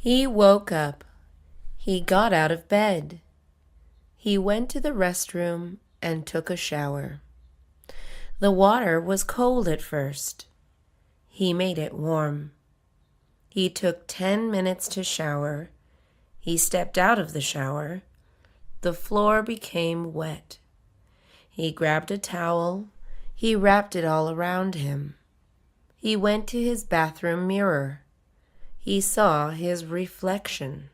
He woke up. He got out of bed. He went to the restroom and took a shower. The water was cold at first. He made it warm. He took 10 minutes to shower. He stepped out of the shower. The floor became wet. He grabbed a towel. He wrapped it all around him. He went to his bathroom mirror. He saw his reflection.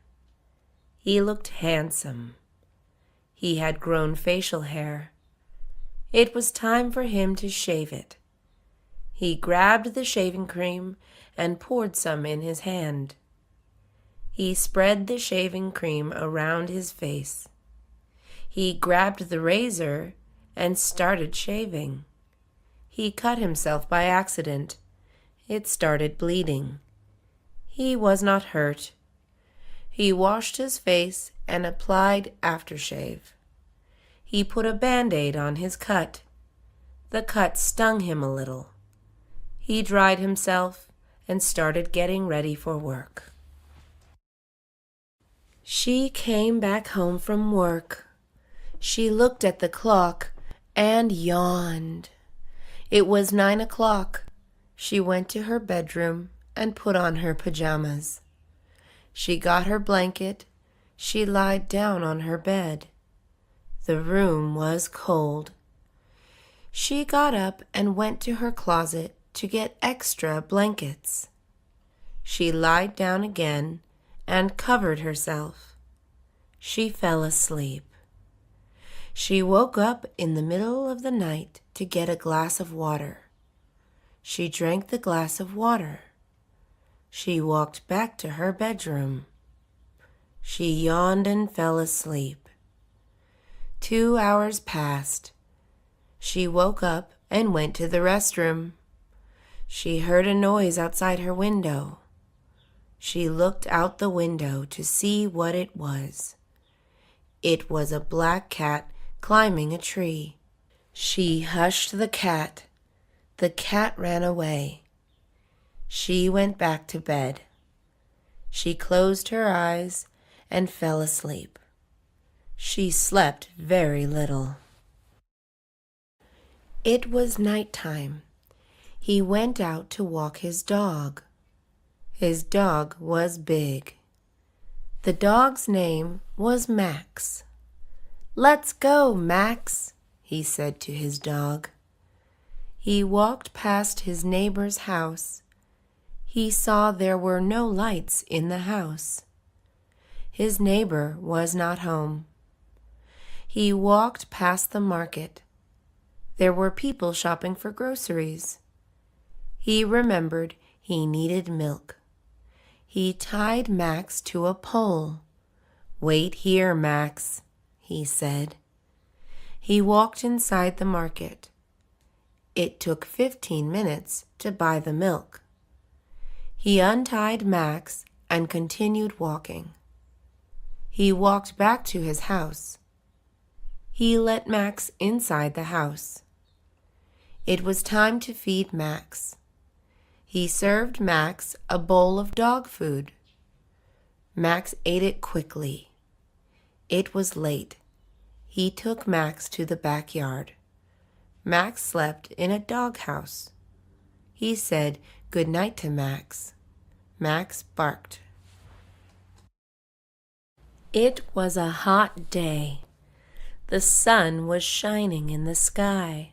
He looked handsome. He had grown facial hair. It was time for him to shave it. He grabbed the shaving cream and poured some in his hand. He spread the shaving cream around his face. He grabbed the razor and started shaving. He cut himself by accident. It started bleeding. He was not hurt. He washed his face and applied aftershave. He put a Band-Aid on his cut. The cut stung him a little. He dried himself and started getting ready for work. She came back home from work. She looked at the clock and yawned. It was 9 o'clock. She went to her bedroom and put on her pajamas. She got her blanket. She lied down on her bed. The room was cold. She got up and went to her closet to get extra blankets. She lied down again and covered herself. She fell asleep. She woke up in the middle of the night to get a glass of water. She drank the glass of water. She walked back to her bedroom. She yawned and fell asleep. 2 hours passed. She woke up and went to the restroom. She heard a noise outside her window. She looked out the window to see what it was. It was a black cat climbing a tree. She hushed the cat. The cat ran away. She went back to bed. She closed her eyes and fell asleep. She slept very little. It was nighttime. He went out to walk his dog. His dog was big. The dog's name was Max. "Let's go, Max," he said to his dog. He walked past his neighbor's house. He saw there were no lights in the house. His neighbor was not home. He walked past the market. There were people shopping for groceries. He remembered he needed milk. He tied Max to a pole. "Wait here, Max," he said. He walked inside the market. It took 15 minutes to buy the milk. He untied Max and continued walking. He walked back to his house. He let Max inside the house. It was time to feed Max. He served Max a bowl of dog food. Max ate it quickly. It was late. He took Max to the backyard. Max slept in a doghouse. He said good night to Max. Max barked. It was a hot day. The sun was shining in the sky.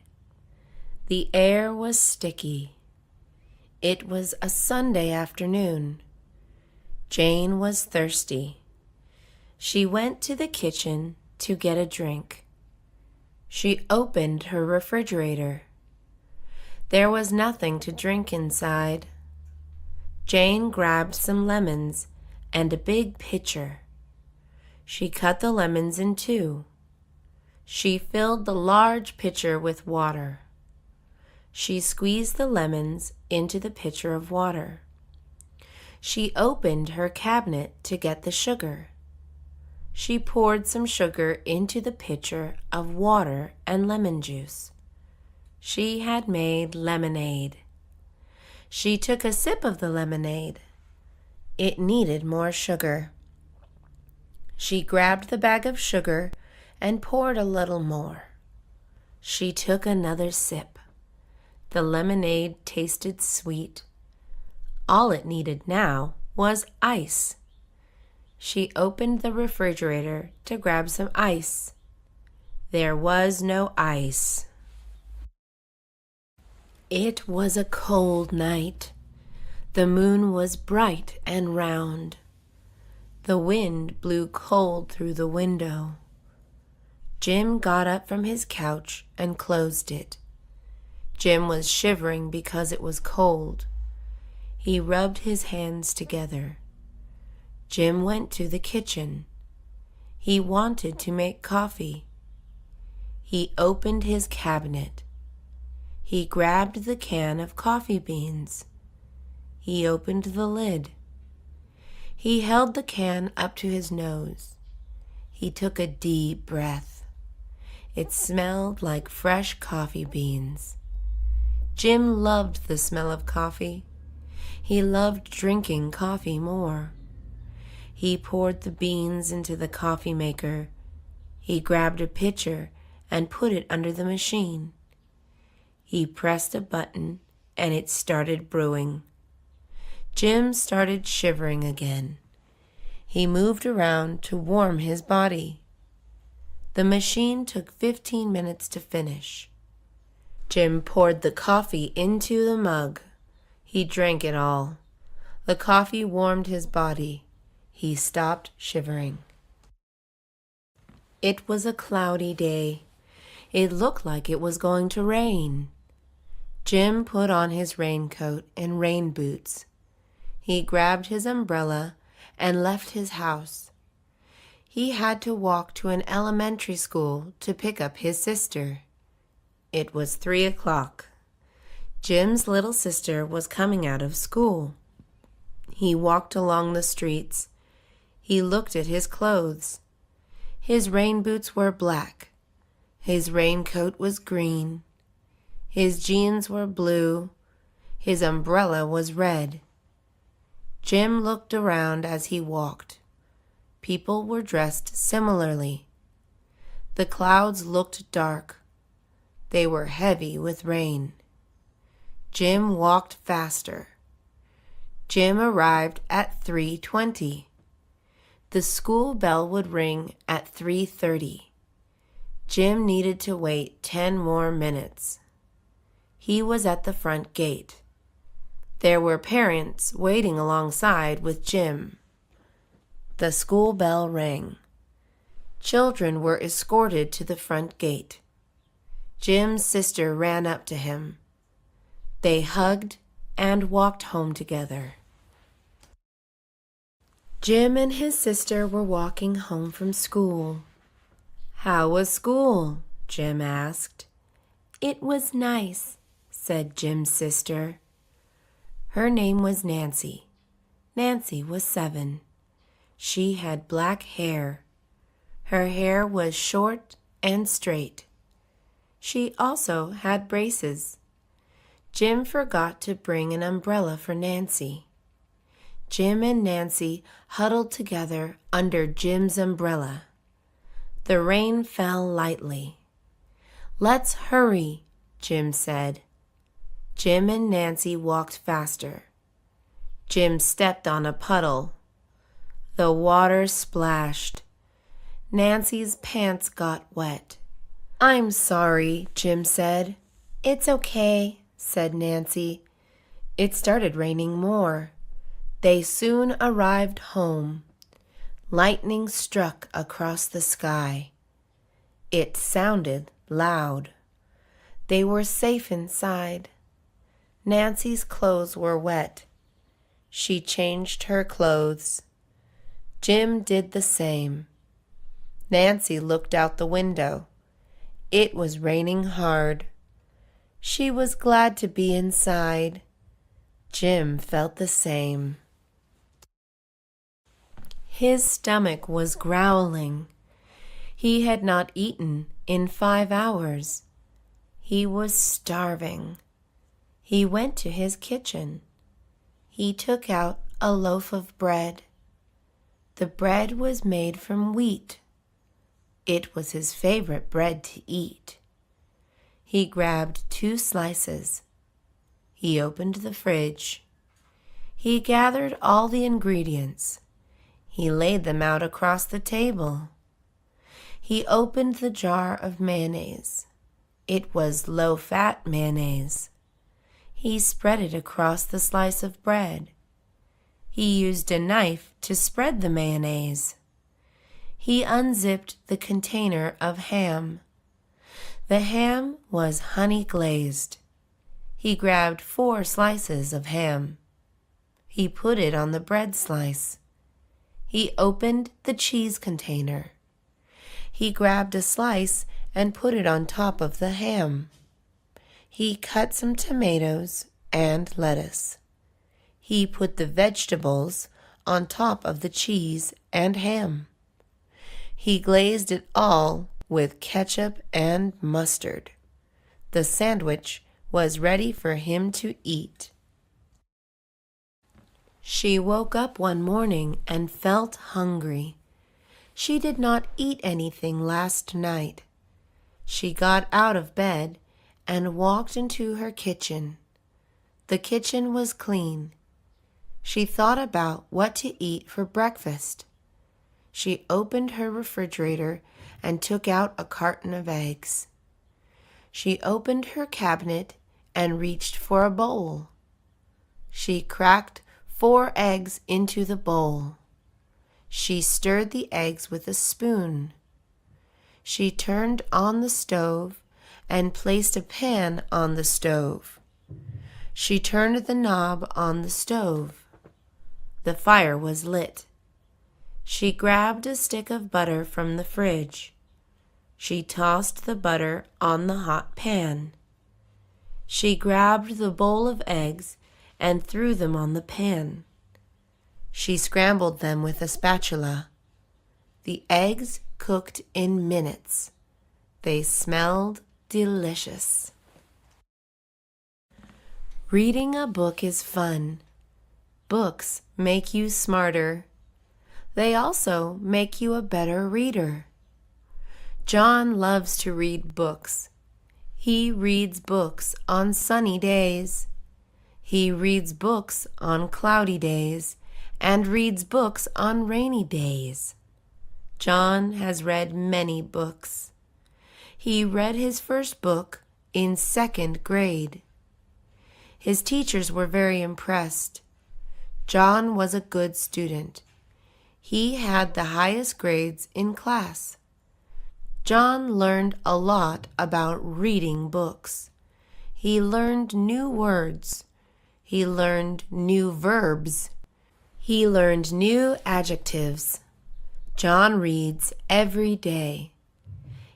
The air was sticky. It was a Sunday afternoon. Jane was thirsty. She went to the kitchen to get a drink. She opened her refrigerator. There was nothing to drink inside. Jane grabbed some lemons and a big pitcher. She cut the lemons in two. She filled the large pitcher with water. She squeezed the lemons into the pitcher of water. She opened her cabinet to get the sugar. She poured some sugar into the pitcher of water and lemon juice. She had made lemonade. She took a sip of the lemonade. It needed more sugar. She grabbed the bag of sugar and poured a little more. She took another sip. The lemonade tasted sweet. All it needed now was ice. She opened the refrigerator to grab some ice. There was no ice. It was a cold night. The moon was bright and round. The wind blew cold through the window. Jim got up from his couch and closed it. Jim was shivering because it was cold. He rubbed his hands together. Jim went to the kitchen. He wanted to make coffee. He opened his cabinet. He grabbed the can of coffee beans. He opened the lid. He held the can up to his nose. He took a deep breath. It smelled like fresh coffee beans. Jim loved the smell of coffee. He loved drinking coffee more. He poured the beans into the coffee maker. He grabbed a pitcher and put it under the machine. He pressed a button and it started brewing. Jim started shivering again. He moved around to warm his body. The machine took 15 minutes to finish. Jim poured the coffee into the mug. He drank it all. The coffee warmed his body. He stopped shivering. It was a cloudy day. It looked like it was going to rain. Jim put on his raincoat and rain boots. He grabbed his umbrella and left his house. He had to walk to an elementary school to pick up his sister. It was 3 o'clock. Jim's little sister was coming out of school. He walked along the streets. He looked at his clothes. His rain boots were black. His raincoat was green. His jeans were blue. His umbrella was red. Jim looked around as he walked. People were dressed similarly. The clouds looked dark. They were heavy with rain. Jim walked faster. Jim arrived at 3:20. The school bell would ring at 3:30. Jim needed to wait 10 more minutes. He was at the front gate. There were parents waiting alongside with Jim. The school bell rang. Children were escorted to the front gate. Jim's sister ran up to him. They hugged and walked home together. Jim and his sister were walking home from school. "How was school?" Jim asked. "It was nice," said Jim's sister. Her name was Nancy. Nancy was 7. She had black hair. Her hair was short and straight. She also had braces. Jim forgot to bring an umbrella for Nancy. Jim and Nancy huddled together under Jim's umbrella. The rain fell lightly. "Let's hurry," Jim said. Jim and Nancy walked faster. Jim stepped on a puddle. The water splashed. Nancy's pants got wet. "I'm sorry," Jim said. "It's okay," said Nancy. It started raining more. They soon arrived home. Lightning struck across the sky. It sounded loud. They were safe inside. Nancy's clothes were wet. She changed her clothes. Jim did the same. Nancy looked out the window. It was raining hard. She was glad to be inside. Jim felt the same. His stomach was growling. He had not eaten in 5 hours. He was starving. He went to his kitchen. He took out a loaf of bread. The bread was made from wheat. It was his favorite bread to eat. He grabbed 2 slices. He opened the fridge. He gathered all the ingredients. He laid them out across the table. He opened the jar of mayonnaise. It was low-fat mayonnaise. He spread it across the slice of bread. He used a knife to spread the mayonnaise. He unzipped the container of ham. The ham was honey glazed. He grabbed 4 slices of ham. He put it on the bread slice. He opened the cheese container. He grabbed a slice and put it on top of the ham. He cut some tomatoes and lettuce. He put the vegetables on top of the cheese and ham. He glazed it all with ketchup and mustard. The sandwich was ready for him to eat. She woke up one morning and felt hungry. She did not eat anything last night. She got out of bed and walked into her kitchen. The kitchen was clean. She thought about what to eat for breakfast. She opened her refrigerator and took out a carton of eggs. She opened her cabinet and reached for a bowl. She cracked 4 eggs into the bowl. She stirred the eggs with a spoon. She turned on the stove and placed a pan on the stove. She turned the knob on the stove. The fire was lit. She grabbed a stick of butter from the fridge. She tossed the butter on the hot pan. She grabbed the bowl of eggs and threw them on the pan. She scrambled them with a spatula. The eggs cooked in minutes. They smelled delicious. Reading a book is fun. Books make you smarter. They also make you a better reader. John loves to read books. He reads books on sunny days. He reads books on cloudy days and reads books on rainy days. John has read many books. He read his first book in 2nd grade. His teachers were very impressed. John was a good student. He had the highest grades in class. John learned a lot about reading books. He learned new words. He learned new verbs. He learned new adjectives. John reads every day.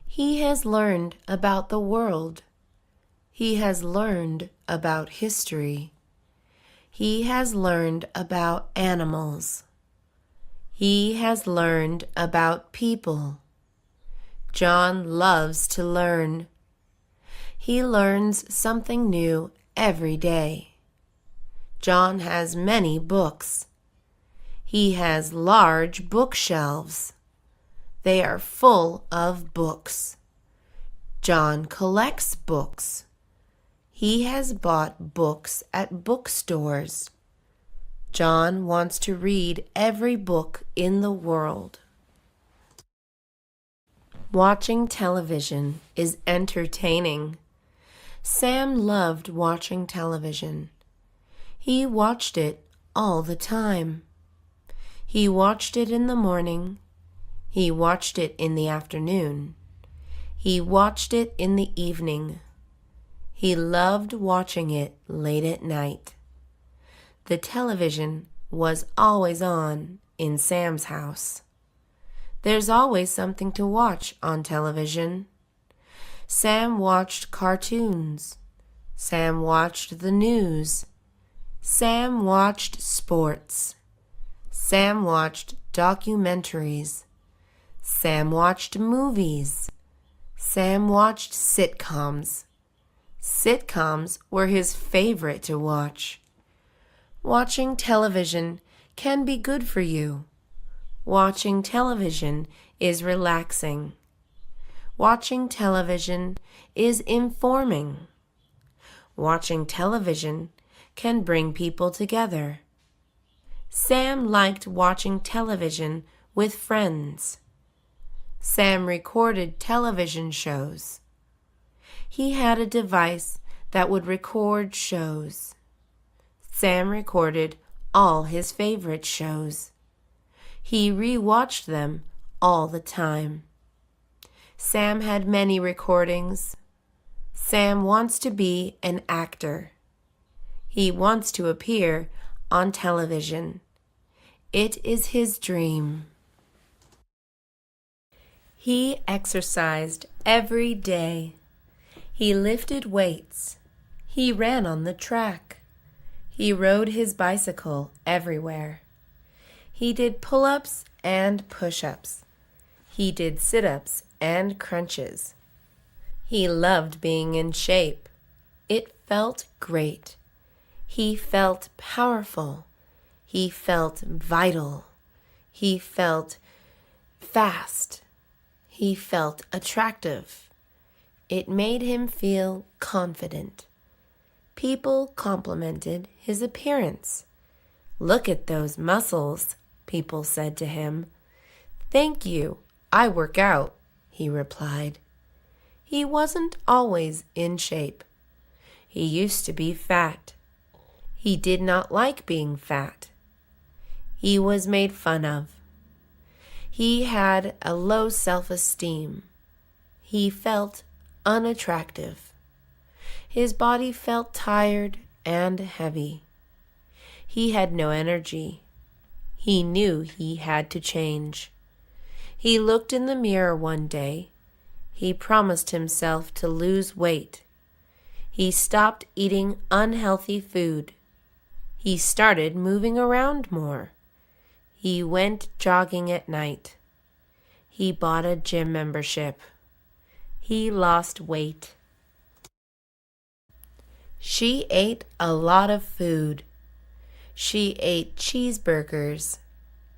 He has learned about the world. He has learned about history. He has learned about animals. He has learned about people. John loves to learn. He learns something new every day. John has many books. He has large bookshelves. They are full of books. John collects books. He has bought books at bookstores. John wants to read every book in the world. Watching television is entertaining. Sam loved watching television. He watched it all the time. He watched it in the morning. He watched it in the afternoon. He watched it in the evening. He loved watching it late at night. The television was always on in Sam's house. There's always something to watch on television. Sam watched cartoons. Sam watched the news. Sam watched sports. Sam watched documentaries. Sam watched movies. Sam watched sitcoms. Sitcoms were his favorite to watch. Watching television can be good for you. Watching television is relaxing. Watching television is informing. Watching television can bring people together. Sam liked watching television with friends. Sam recorded television shows. He had a device that would record shows. Sam recorded all his favorite shows. He re-watched them all the time. Sam had many recordings. Sam wants to be an actor. He wants to appear on television. It is his dream. He exercised every day. He lifted weights. He ran on the track. He rode his bicycle everywhere. He did pull-ups and push-ups. He did sit-ups and crunches. He loved being in shape. It felt great. He felt powerful. He felt vital. He felt fast. He felt attractive. It made him feel confident. People complimented his appearance. "Look at those muscles," people said to him. "Thank you, I work out," he replied. He wasn't always in shape. He used to be fat. He did not like being fat. He was made fun of. He had a low self-esteem. He felt unattractive. His body felt tired and heavy. He had no energy. He knew he had to change. He looked in the mirror one day. He promised himself to lose weight. He stopped eating unhealthy food. He started moving around more. He went jogging at night. He bought a gym membership. He lost weight. She ate a lot of food. She ate cheeseburgers.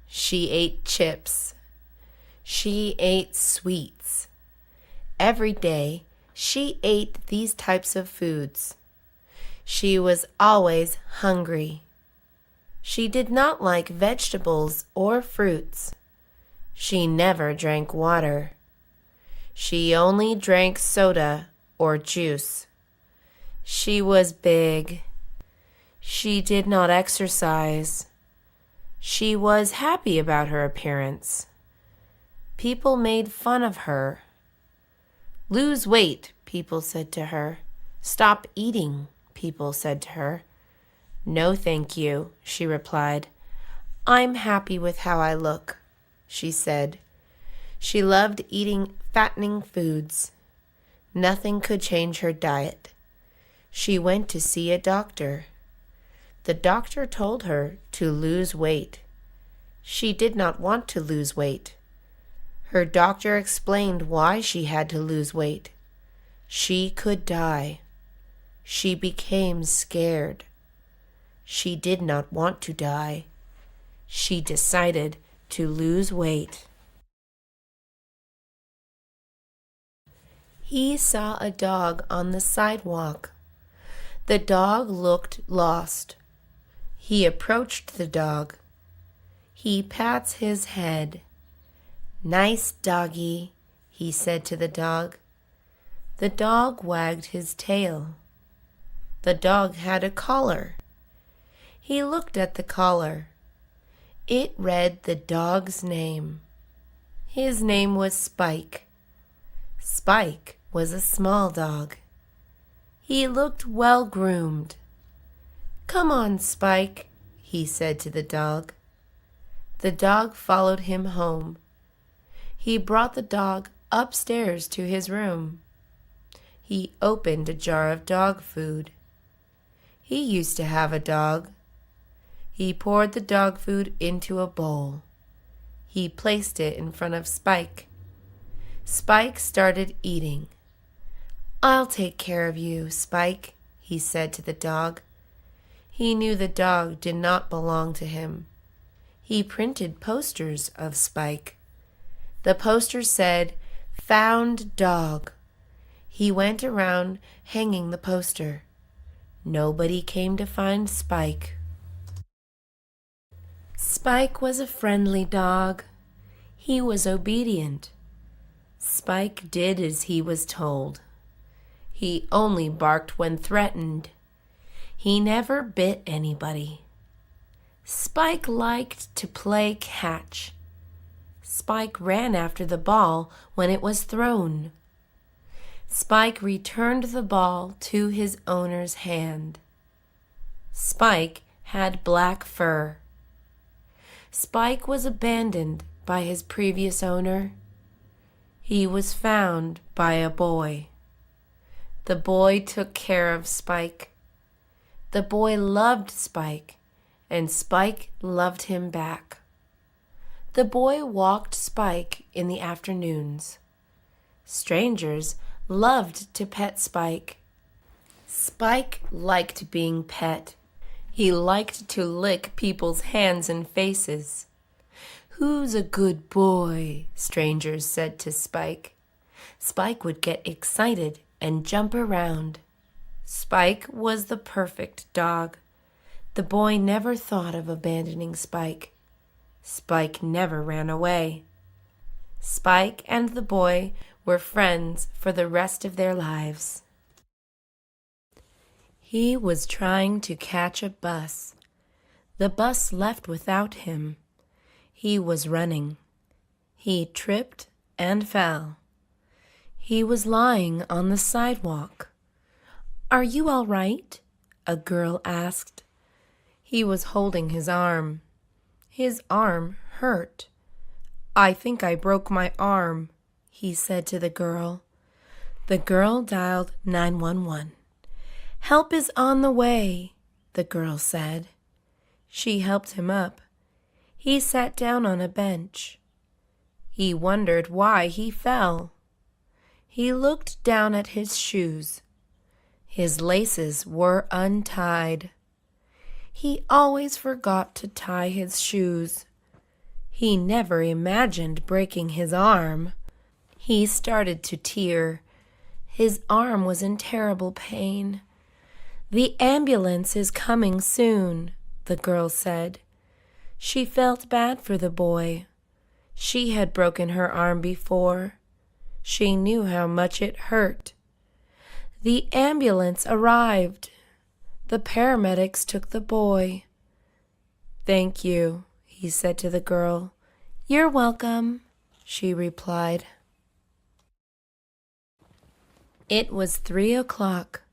She ate chips. She ate sweets. Every day, she ate these types of foods. She was always hungry. She did not like vegetables or fruits. She never drank water. She only drank soda or juice. She was big. She did not exercise. She was happy about her appearance. People made fun of her. "Lose weight," people said to her. "Stop eating," people said to her. "No, thank you," she replied. "I'm happy with how I look," she said. She loved eating fattening foods. Nothing could change her diet. She went to see a doctor. The doctor told her to lose weight. She did not want to lose weight. Her doctor explained why she had to lose weight. She could die. She became scared. She did not want to die. She decided to lose weight. He saw a dog on the sidewalk. The dog looked lost. He approached the dog. He pats his head. "Nice doggy," he said to the dog. The dog wagged his tail. The dog had a collar. He looked at the collar. It read the dog's name. His name was Spike. Spike was a small dog. He looked well-groomed. "Come on, Spike," he said to the dog. The dog followed him home. He brought the dog upstairs to his room. He opened a jar of dog food. He used to have a dog. He poured the dog food into a bowl. He placed it in front of Spike. Spike started eating. "I'll take care of you, Spike," he said to the dog. He knew the dog did not belong to him. He printed posters of Spike. The poster said, "Found dog." He went around hanging the poster. Nobody came to find Spike. Spike was a friendly dog. He was obedient. Spike did as he was told. He only barked when threatened. He never bit anybody. Spike liked to play catch. Spike ran after the ball when it was thrown. Spike returned the ball to his owner's hand. Spike had black fur. Spike was abandoned by his previous owner. He was found by a boy. The boy took care of Spike. The boy loved Spike, and Spike loved him back. The boy walked Spike in the afternoons. Strangers loved to pet Spike. Spike liked being pet. He liked to lick people's hands and faces. "Who's a good boy?" strangers said to Spike. Spike would get excited and jump around. Spike was the perfect dog. The boy never thought of abandoning Spike. Spike never ran away. Spike and the boy were friends for the rest of their lives. He was trying to catch a bus. The bus left without him. He was running. He tripped and fell. He was lying on the sidewalk. "Are you all right?" a girl asked. He was holding his arm. His arm hurt. "I think I broke my arm," he said to the girl. The girl dialed 911. "Help is on the way," the girl said. She helped him up. He sat down on a bench. He wondered why he fell. He looked down at his shoes. His laces were untied. He always forgot to tie his shoes. He never imagined breaking his arm. He started to tear. His arm was in terrible pain. "The ambulance is coming soon," the girl said. She felt bad for the boy. She had broken her arm before. She knew how much it hurt. The ambulance arrived. The paramedics took the boy. "Thank you," he said to the girl. "You're welcome," she replied. It was 3 o'clock.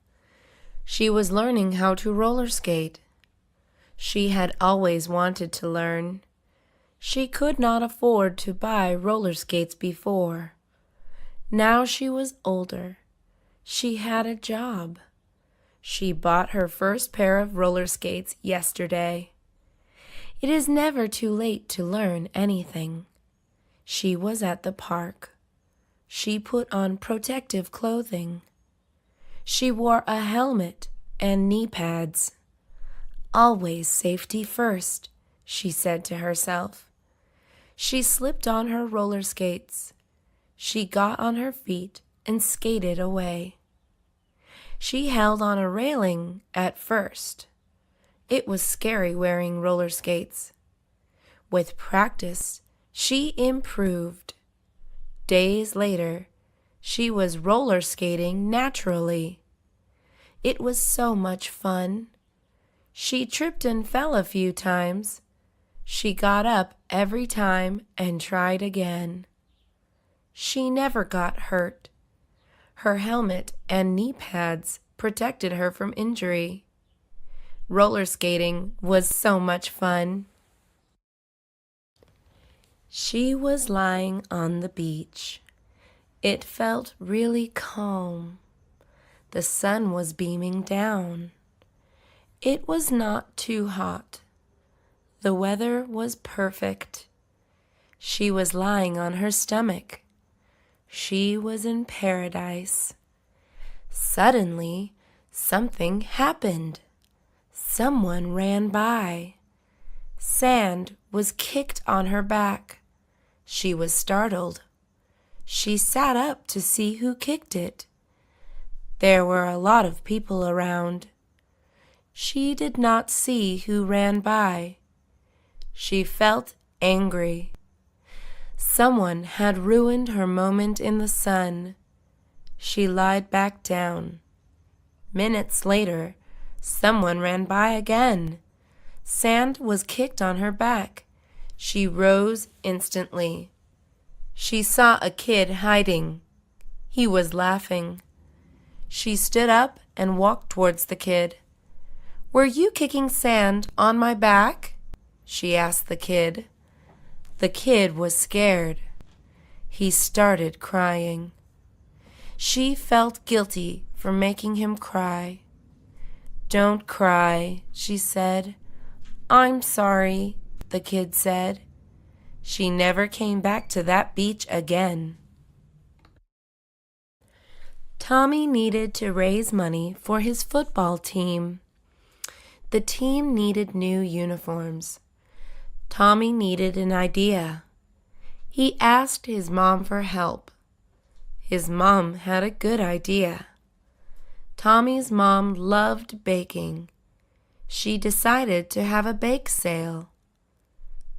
She was learning how to roller skate. She had always wanted to learn. She could not afford to buy roller skates before. Now she was older. She had a job. She bought her first pair of roller skates yesterday. It is never too late to learn anything. She was at the park. She put on protective clothing. She wore a helmet and knee pads. "Always safety first," she said to herself. She slipped on her roller skates. She got on her feet and skated away. She held on a railing at first. It was scary wearing roller skates. With practice, she improved. Days later, she was roller skating naturally. It was so much fun. She tripped and fell a few times. She got up every time and tried again. She never got hurt. Her helmet and knee pads protected her from injury. Roller skating was so much fun. She was lying on the beach. It felt really calm. The sun was beaming down. It was not too hot. The weather was perfect. She was lying on her stomach. She was in paradise. Suddenly, something happened. Someone ran by. Sand was kicked on her back. She was startled. She sat up to see who kicked it. There were a lot of people around. She did not see who ran by. She felt angry. Someone had ruined her moment in the sun. She lied back down. Minutes later, someone ran by again. Sand was kicked on her back. She rose instantly. She saw a kid hiding. He was laughing. She stood up and walked towards the kid. "Were you kicking sand on my back?" she asked the kid. The kid was scared. He started crying. She felt guilty for making him cry. "Don't cry," she said. "I'm sorry," the kid said. She never came back to that beach again. Tommy needed to raise money for his football team. The team needed new uniforms. Tommy needed an idea. He asked his mom for help. His mom had a good idea. Tommy's mom loved baking. She decided to have a bake sale.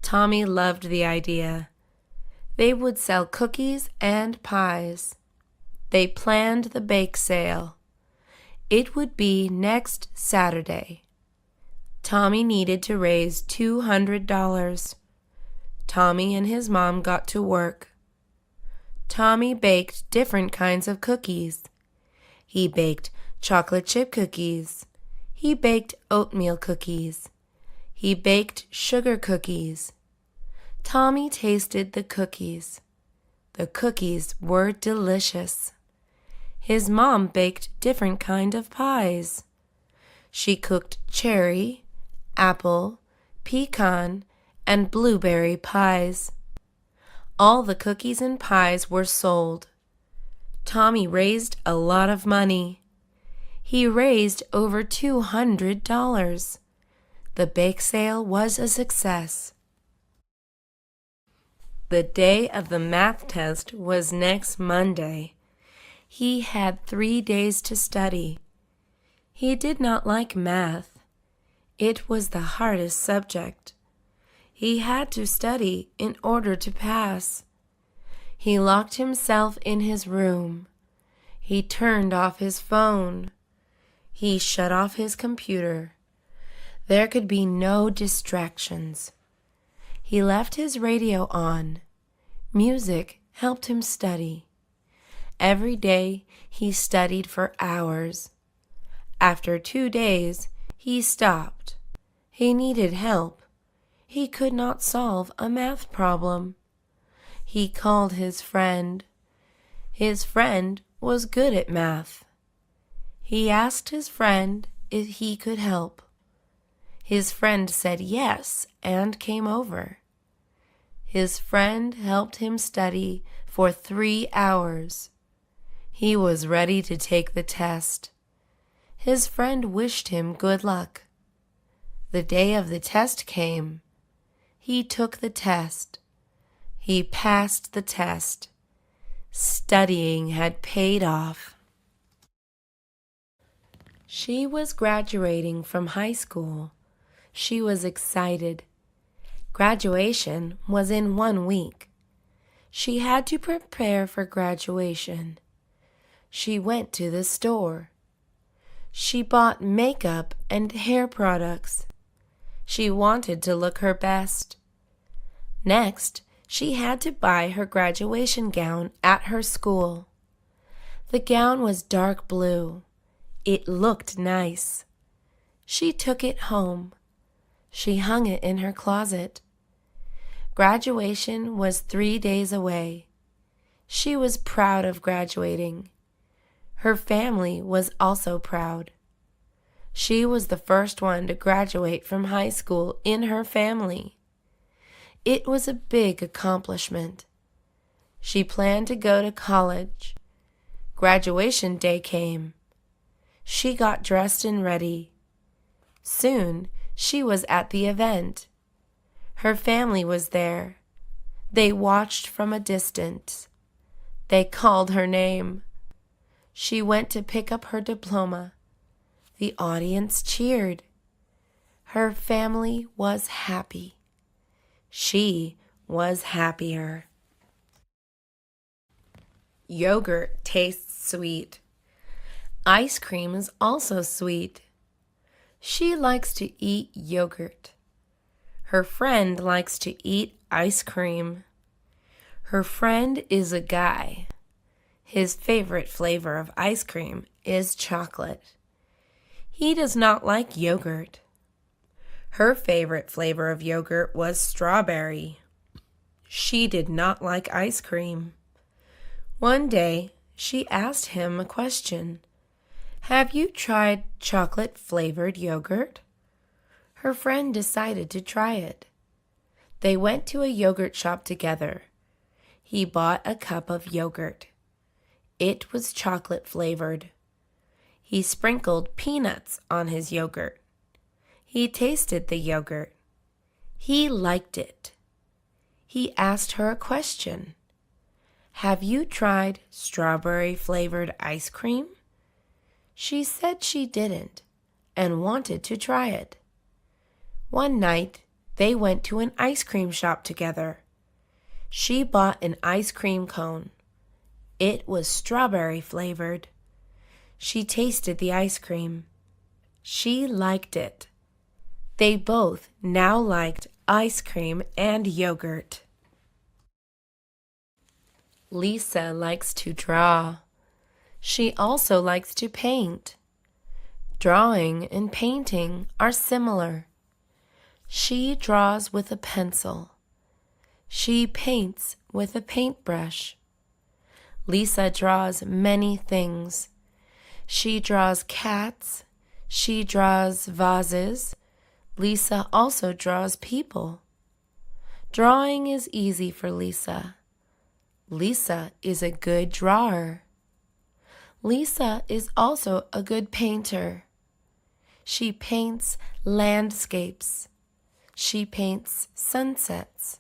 Tommy loved the idea. They would sell cookies and pies. They planned the bake sale. It would be next Saturday. Tommy needed to raise $200. Tommy and his mom got to work. Tommy baked different kinds of cookies. He baked chocolate chip cookies. He baked oatmeal cookies. He baked sugar cookies. Tommy tasted the cookies. The cookies were delicious. His mom baked different kinds of pies. She cooked cherry, apple, pecan, and blueberry pies. All the cookies and pies were sold. Tommy raised a lot of money. He raised over $200. The bake sale was a success. The day of the math test was next Monday. He had 3 days to study. He did not like math. It was the hardest subject. He had to study in order to pass. He locked himself in his room. He turned off his phone. He shut off his computer. There could be no distractions. He left his radio on. Music helped him study. Every day he studied for hours. After 2 days, he stopped. He needed help. He could not solve a math problem. He called his friend. His friend was good at math. He asked his friend if he could help. His friend said yes and came over. His friend helped him study for 3 hours. He was ready to take the test. His friend wished him good luck. The day of the test came. He took the test. He passed the test. Studying had paid off. She was graduating from high school. She was excited. Graduation was in 1 week. She had to prepare for graduation. She went to the store. She bought makeup and hair products. She wanted to look her best. Next, she had to buy her graduation gown at her school. The gown was dark blue. It looked nice. She took it home. She hung it in her closet. Graduation was 3 days away. She was proud of graduating. Her family was also proud. She was the first one to graduate from high school in her family. It was a big accomplishment. She planned to go to college. Graduation day came. She got dressed and ready. Soon, she was at the event. Her family was there. They watched from a distance. They called her name. She went to pick up her diploma. The audience cheered. Her family was happy. She was happier. Yogurt tastes sweet. Ice cream is also sweet. She likes to eat yogurt. Her friend likes to eat ice cream. Her friend is a guy. His favorite flavor of ice cream is chocolate. He does not like yogurt. Her favorite flavor of yogurt was strawberry. She did not like ice cream. One day, she asked him a question. Have you tried chocolate-flavored yogurt? Her friend decided to try it. They went to a yogurt shop together. He bought a cup of yogurt. It was chocolate-flavored. He sprinkled peanuts on his yogurt. He tasted the yogurt. He liked it. He asked her a question. Have you tried strawberry-flavored ice cream? She said she didn't and wanted to try it. One night, they went to an ice cream shop together. She bought an ice cream cone. It was strawberry-flavored. She tasted the ice cream. She liked it. They both now liked ice cream and yogurt. Lisa likes to draw. She also likes to paint. Drawing and painting are similar. She draws with a pencil. She paints with a paintbrush. Lisa draws many things. She draws cats. She draws vases. Lisa also draws people. Drawing is easy for Lisa. Lisa is a good drawer. Lisa is also a good painter. She paints landscapes. She paints sunsets.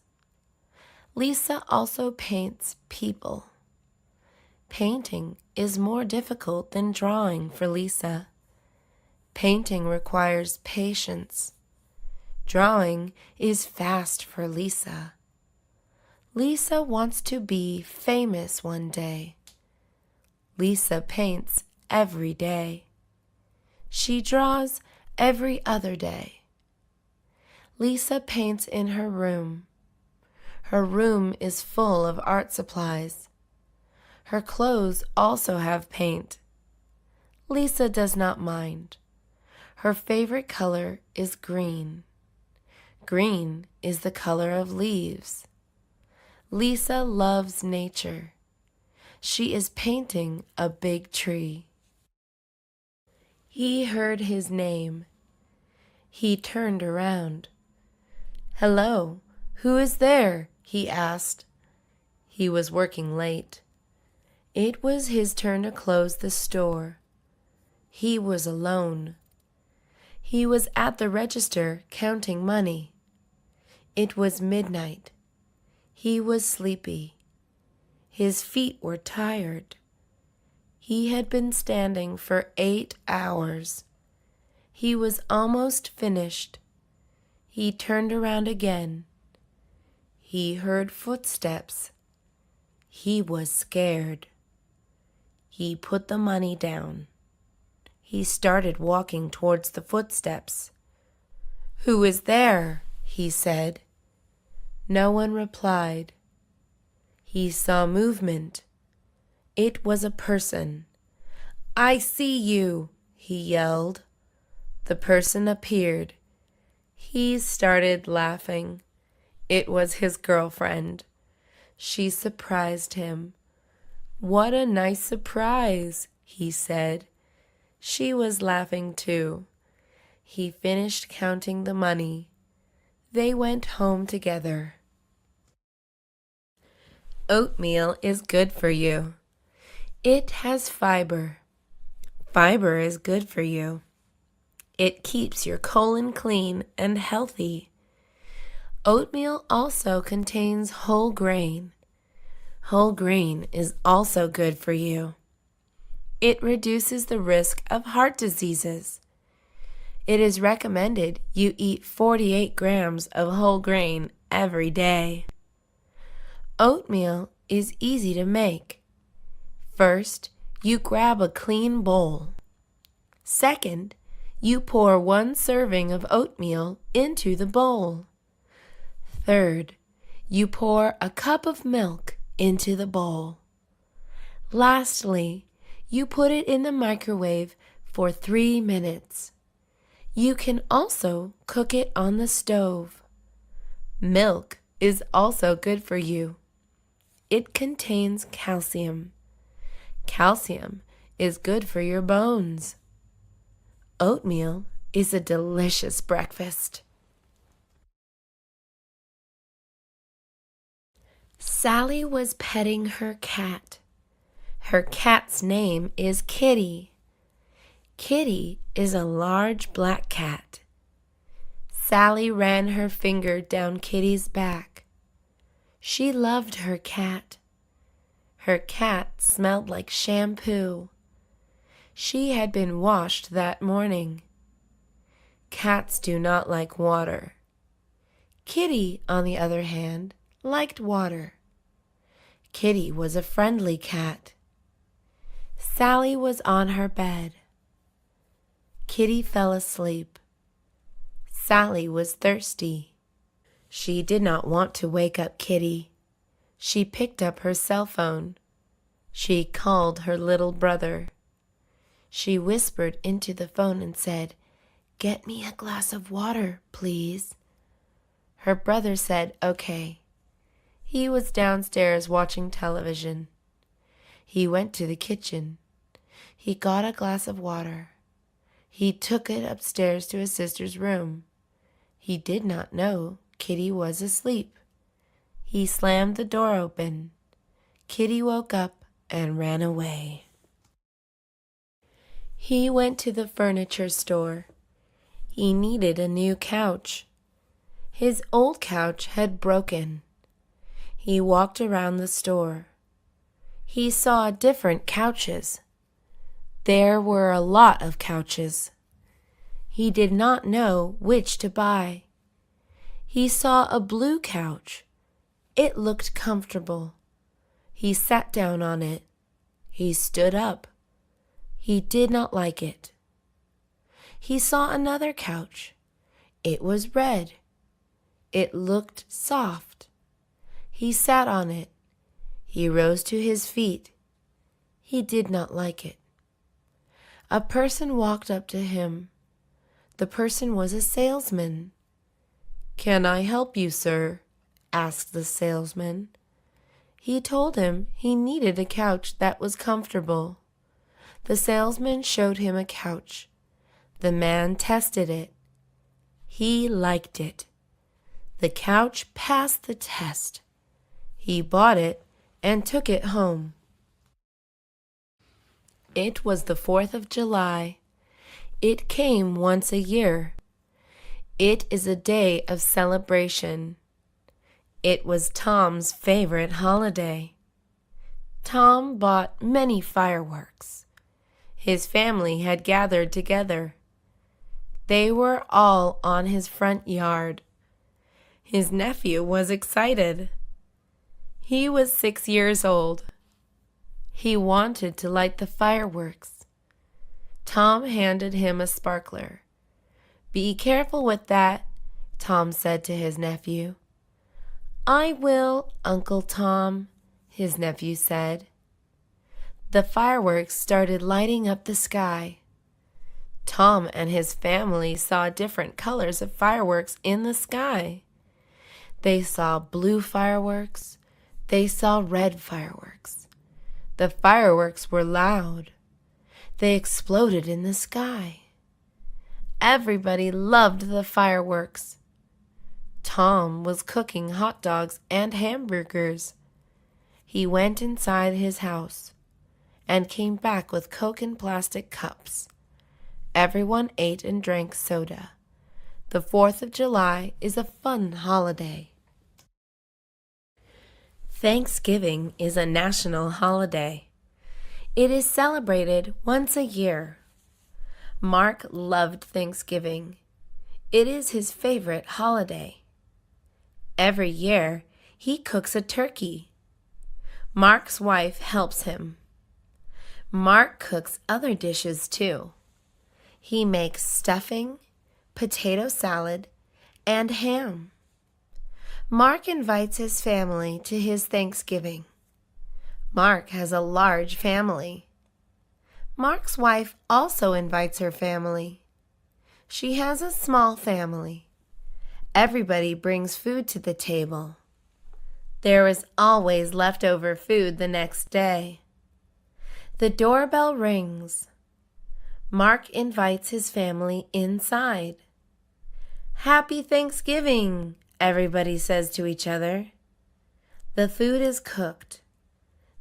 Lisa also paints people. Painting is more difficult than drawing for Lisa. Painting requires patience. Drawing is fast for Lisa. Lisa wants to be famous one day. Lisa paints every day. She draws every other day. Lisa paints in her room. Her room is full of art supplies. Her clothes also have paint. Lisa does not mind. Her favorite color is green. Green is the color of leaves. Lisa loves nature. She is painting a big tree. He heard his name. He turned around. "Hello, who is there?" he asked. He was working late. It was his turn to close the store. He was alone. He was at the register counting money. It was midnight. He was sleepy. His feet were tired. He had been standing for 8 hours. He was almost finished. He turned around again. He heard footsteps. He was scared. He put the money down. He started walking towards the footsteps. "Who is there?" he said. No one replied. He saw movement. It was a person. "I see you," he yelled. The person appeared. He started laughing. It was his girlfriend. She surprised him. "What a nice surprise," he said. She was laughing too. He finished counting the money. They went home together. Oatmeal is good for you. It has fiber. Fiber is good for you. It keeps your colon clean and healthy. Oatmeal also contains whole grain. Whole grain is also good for you. It reduces the risk of heart diseases. It is recommended you eat 48 grams of whole grain every day. Oatmeal is easy to make. First, you grab a clean bowl. Second, you pour 1 serving of oatmeal into the bowl. Third, you pour a cup of milk into the bowl. Lastly, you put it in the microwave for 3 minutes. You can also cook it on the stove. Milk is also good for you. It contains calcium. Calcium is good for your bones. Oatmeal is a delicious breakfast. Sally was petting her cat. Her cat's name is Kitty. Kitty is a large black cat. Sally ran her finger down Kitty's back. She loved her cat. Her cat smelled like shampoo. She had been washed that morning. Cats do not like water. Kitty, on the other hand, liked water. Kitty was a friendly cat. Sally was on her bed. Kitty fell asleep. Sally was thirsty. She did not want to wake up Kitty. She picked up her cell phone. She called her little brother. She whispered into the phone and said, "Get me a glass of water, please." Her brother said, "Okay." He was downstairs watching television. He went to the kitchen. He got a glass of water. He took it upstairs to his sister's room. He did not know Kitty was asleep. He slammed the door open. Kitty woke up and ran away. He went to the furniture store. He needed a new couch. His old couch had broken. He walked around the store. He saw different couches. There were a lot of couches. He did not know which to buy. He saw a blue couch. It looked comfortable. He sat down on it. He stood up. He did not like it. He saw another couch. It was red. It looked soft. He sat on it. He rose to his feet. He did not like it. A person walked up to him. The person was a salesman. "Can I help you, sir?" asked the salesman. He told him he needed a couch that was comfortable. The salesman showed him a couch. The man tested it. He liked it. The couch passed the test. He bought it and took it home. It was the 4th of July. It came once a year. It is a day of celebration. It was Tom's favorite holiday. Tom bought many fireworks. His family had gathered together. They were all on his front yard. His nephew was excited. He was 6 years old. He wanted to light the fireworks. Tom handed him a sparkler. "Be careful with that," Tom said to his nephew. "I will, Uncle Tom," his nephew said. The fireworks started lighting up the sky. Tom and his family saw different colors of fireworks in the sky. They saw blue fireworks. They saw red fireworks. The fireworks were loud. They exploded in the sky. Everybody loved the fireworks. Tom was cooking hot dogs and hamburgers. He went inside his house and came back with Coke in plastic cups. Everyone ate and drank soda. The 4th of July is a fun holiday. Thanksgiving is a national holiday. It is celebrated once a year. Mark loved Thanksgiving. It is his favorite holiday. Every year, he cooks a turkey. Mark's wife helps him. Mark cooks other dishes too. He makes stuffing, potato salad, and ham. Mark invites his family to his Thanksgiving. Mark has a large family. Mark's wife also invites her family. She has a small family. Everybody brings food to the table. There is always leftover food the next day. The doorbell rings. Mark invites his family inside. "Happy Thanksgiving," everybody says to each other. The food is cooked.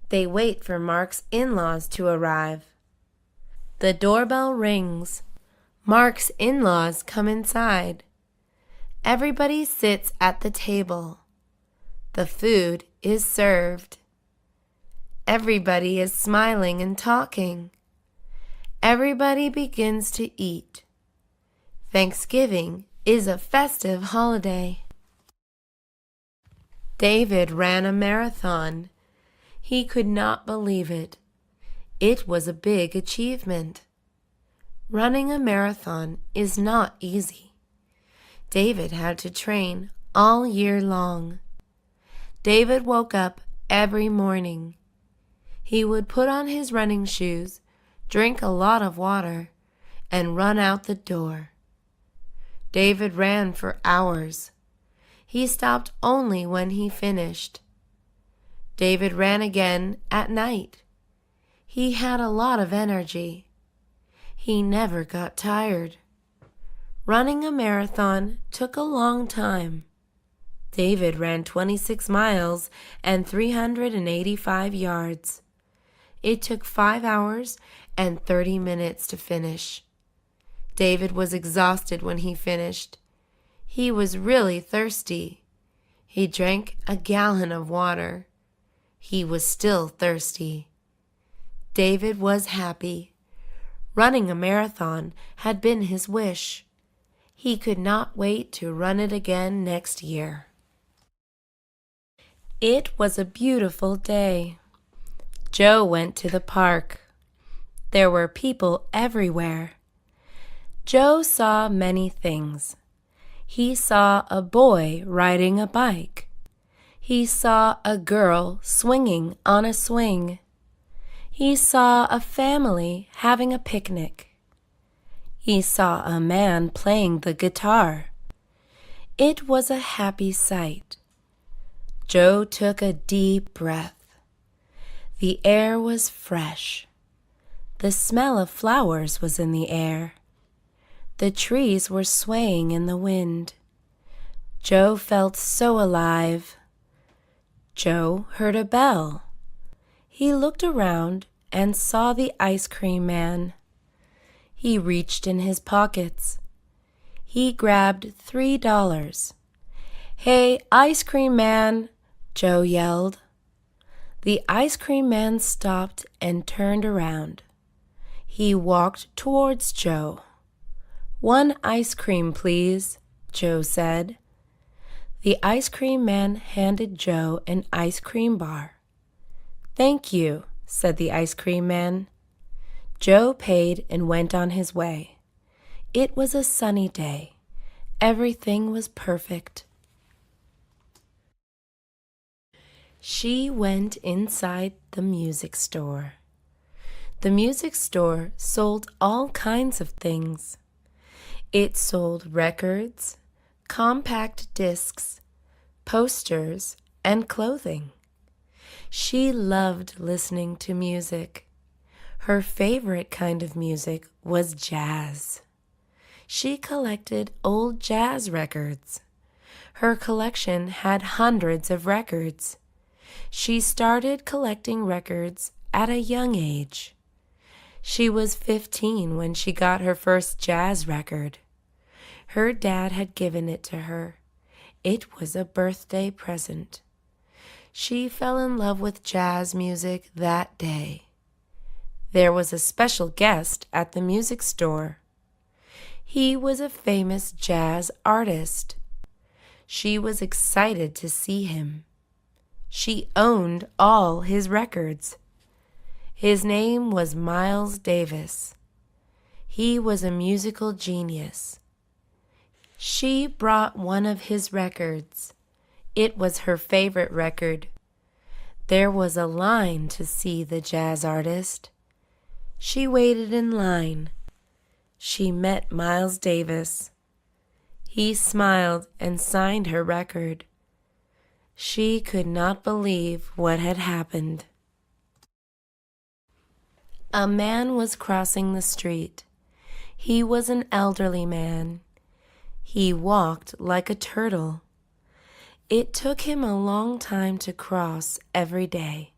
They wait for Mark's in-laws to arrive. The doorbell rings. Mark's in-laws come inside. Everybody sits at the table. The food is served. Everybody is smiling and talking. Everybody begins to eat. Thanksgiving is a festive holiday. David ran a marathon. He could not believe it. It was a big achievement. Running a marathon is not easy. David had to train all year long. David woke up every morning. He would put on his running shoes, drink a lot of water, and run out the door. David ran for hours. He stopped only when he finished. David ran again at night. He had a lot of energy. He never got tired. Running a marathon took a long time. David ran 26 miles and 385 yards. It took 5 hours and 30 minutes to finish. David was exhausted when he finished. He was really thirsty. He drank a gallon of water. He was still thirsty. David was happy. Running a marathon had been his wish. He could not wait to run it again next year. It was a beautiful day. Joe went to the park. There were people everywhere. Joe saw many things. He saw a boy riding a bike. He saw a girl swinging on a swing. He saw a family having a picnic. He saw a man playing the guitar. It was a happy sight. Joe took a deep breath. The air was fresh. The smell of flowers was in the air. The trees were swaying in the wind. Joe felt so alive. Joe heard a bell. He looked around and saw the ice cream man. He reached in his pockets. He grabbed $3. "Hey, ice cream man!" Joe yelled. The ice cream man stopped and turned around. He walked towards Joe. "1 ice cream, please," Joe said. The ice cream man handed Joe an ice cream bar. "Thank you," said the ice cream man. Joe paid and went on his way. It was a sunny day. Everything was perfect. She went inside the music store. The music store sold all kinds of things. It sold records, compact discs, posters, and clothing. She loved listening to music. Her favorite kind of music was jazz. She collected old jazz records. Her collection had hundreds of records. She started collecting records at a young age. She was 15 when she got her first jazz record. Her dad had given it to her. It was a birthday present. She fell in love with jazz music that day. There was a special guest at the music store. He was a famous jazz artist. She was excited to see him. She owned all his records. His name was Miles Davis. He was a musical genius. She brought one of his records. It was her favorite record. There was a line to see the jazz artist. She waited in line. She met Miles Davis. He smiled and signed her record. She could not believe what had happened. A man was crossing the street. He was an elderly man. He walked like a turtle. It took him a long time to cross every day.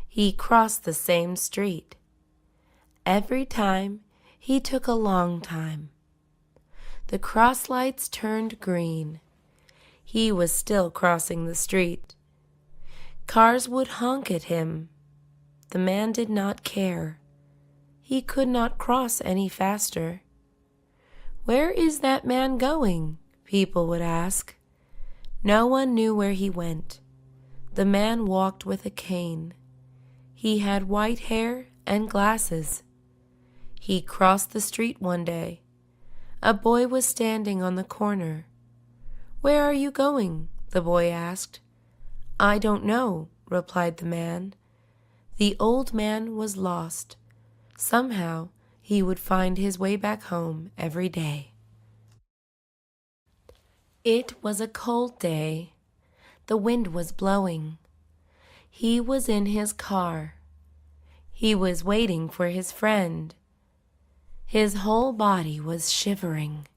He crossed the same street. Every time he took a long time. The cross lights turned green. He was still crossing the street. Cars would honk at him. The man did not care. He could not cross any faster. "Where is that man going?" people would ask. No one knew where he went. The man walked with a cane. He had white hair and glasses. He crossed the street one day. A boy was standing on the corner. "Where are you going?" the boy asked. "I don't know," replied the man. The old man was lost. Somehow he would find his way back home every day. It was a cold day. The wind was blowing. He was in his car. He was waiting for his friend. His whole body was shivering.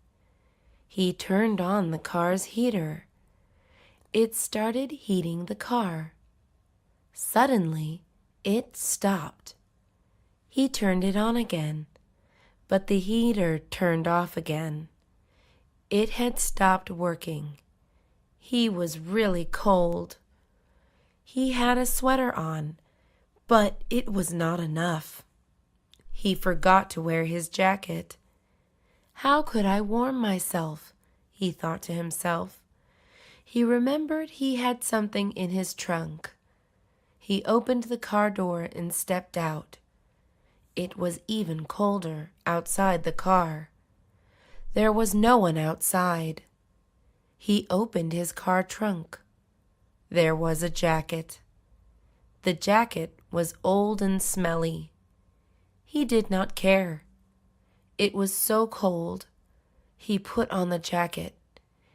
He turned on the car's heater. It started heating the car. Suddenly, it stopped. He turned it on again, but the heater turned off again. It had stopped working. He was really cold. He had a sweater on, but it was not enough. He forgot to wear his jacket. "How could I warm myself?" he thought to himself. He remembered he had something in his trunk. He opened the car door and stepped out. It was even colder outside the car. There was no one outside. He opened his car trunk. There was a jacket. The jacket was old and smelly. He did not care. It was so cold. He put on the jacket.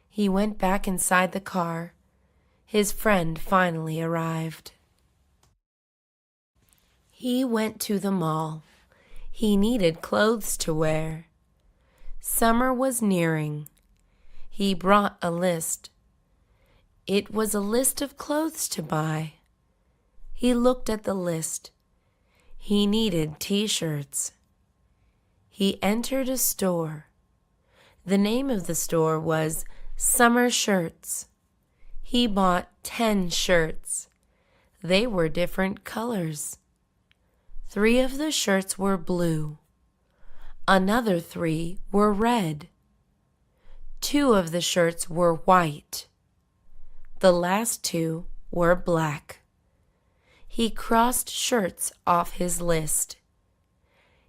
He went back inside the car. His friend finally arrived. He went to the mall. He needed clothes to wear. Summer was nearing. He brought a list. It was a list of clothes to buy. He looked at the list. He needed t-shirts. He entered a store. The name of the store was Summer Shirts. He bought 10 shirts. They were different colors. 3 of the shirts were blue. Another 3 were red. 2 of the shirts were white. The last 2 were black. He crossed shirts off his list.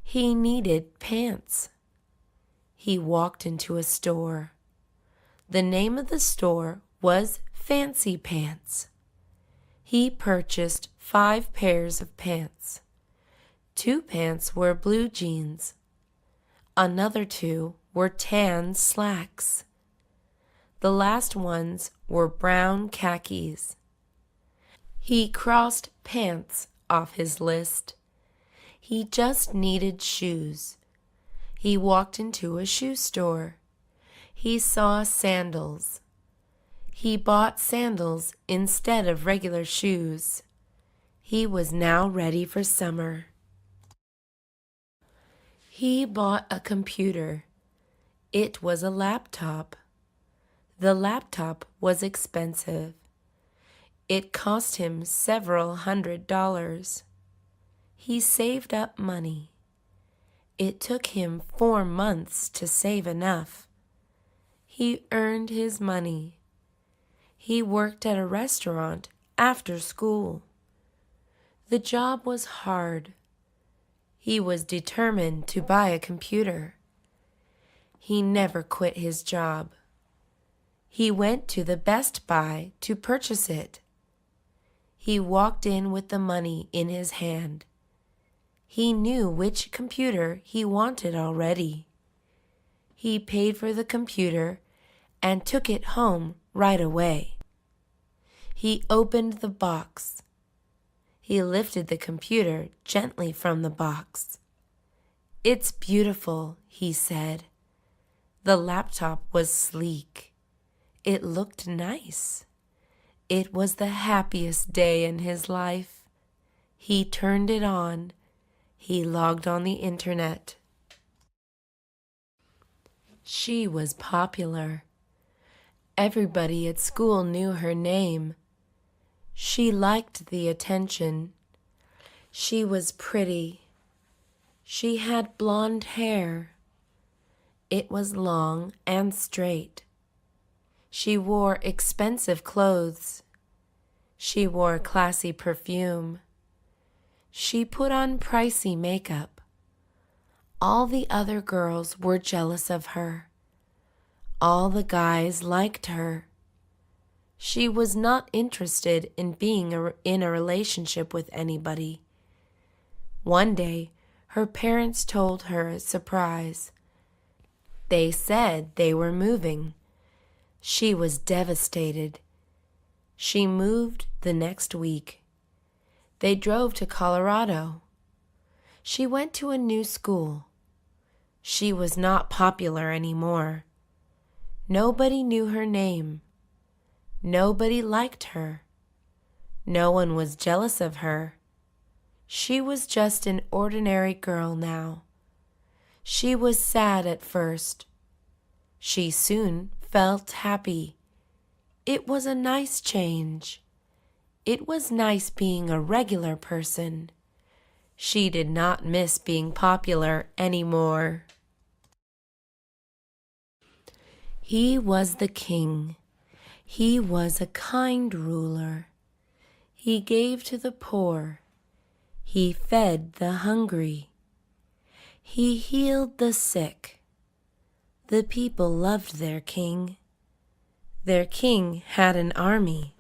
He needed pants. He walked into a store. The name of the store was Fancy Pants. He purchased 5 pairs of pants. 2 pants were blue jeans. Another 2 were tan slacks. The last ones were brown khakis. He crossed pants off his list. He just needed shoes. He walked into a shoe store. He saw sandals. He bought sandals instead of regular shoes. He was now ready for summer. He bought a computer. It was a laptop. The laptop was expensive. It cost him several $100s. He saved up money. It took him 4 months to save enough. He earned his money. He worked at a restaurant after school. The job was hard. He was determined to buy a computer. He never quit his job. He went to the Best Buy to purchase it. He walked in with the money in his hand. He knew which computer he wanted already. He paid for the computer and took it home right away. He opened the box. He lifted the computer gently from the box. "It's beautiful," he said. The laptop was sleek. It looked nice. It was the happiest day in his life. He turned it on. He logged on the internet. She was popular. Everybody at school knew her name. She liked the attention. She was pretty. She had blonde hair. It was long and straight. She wore expensive clothes. She wore classy perfume. She put on pricey makeup. All the other girls were jealous of her. All the guys liked her. She was not interested in being in a relationship with anybody. One day, her parents told her a surprise. They said they were moving. She was devastated. She moved the next week. They drove to Colorado. She went to a new school. She was not popular anymore. Nobody knew her name. Nobody liked her. No one was jealous of her. She was just an ordinary girl now. She was sad at first. She soon felt happy. It was a nice change. It was nice being a regular person. She did not miss being popular anymore. He was the king. He was a kind ruler. He gave to the poor. He fed the hungry. He healed the sick. The people loved their king. Their king had an army.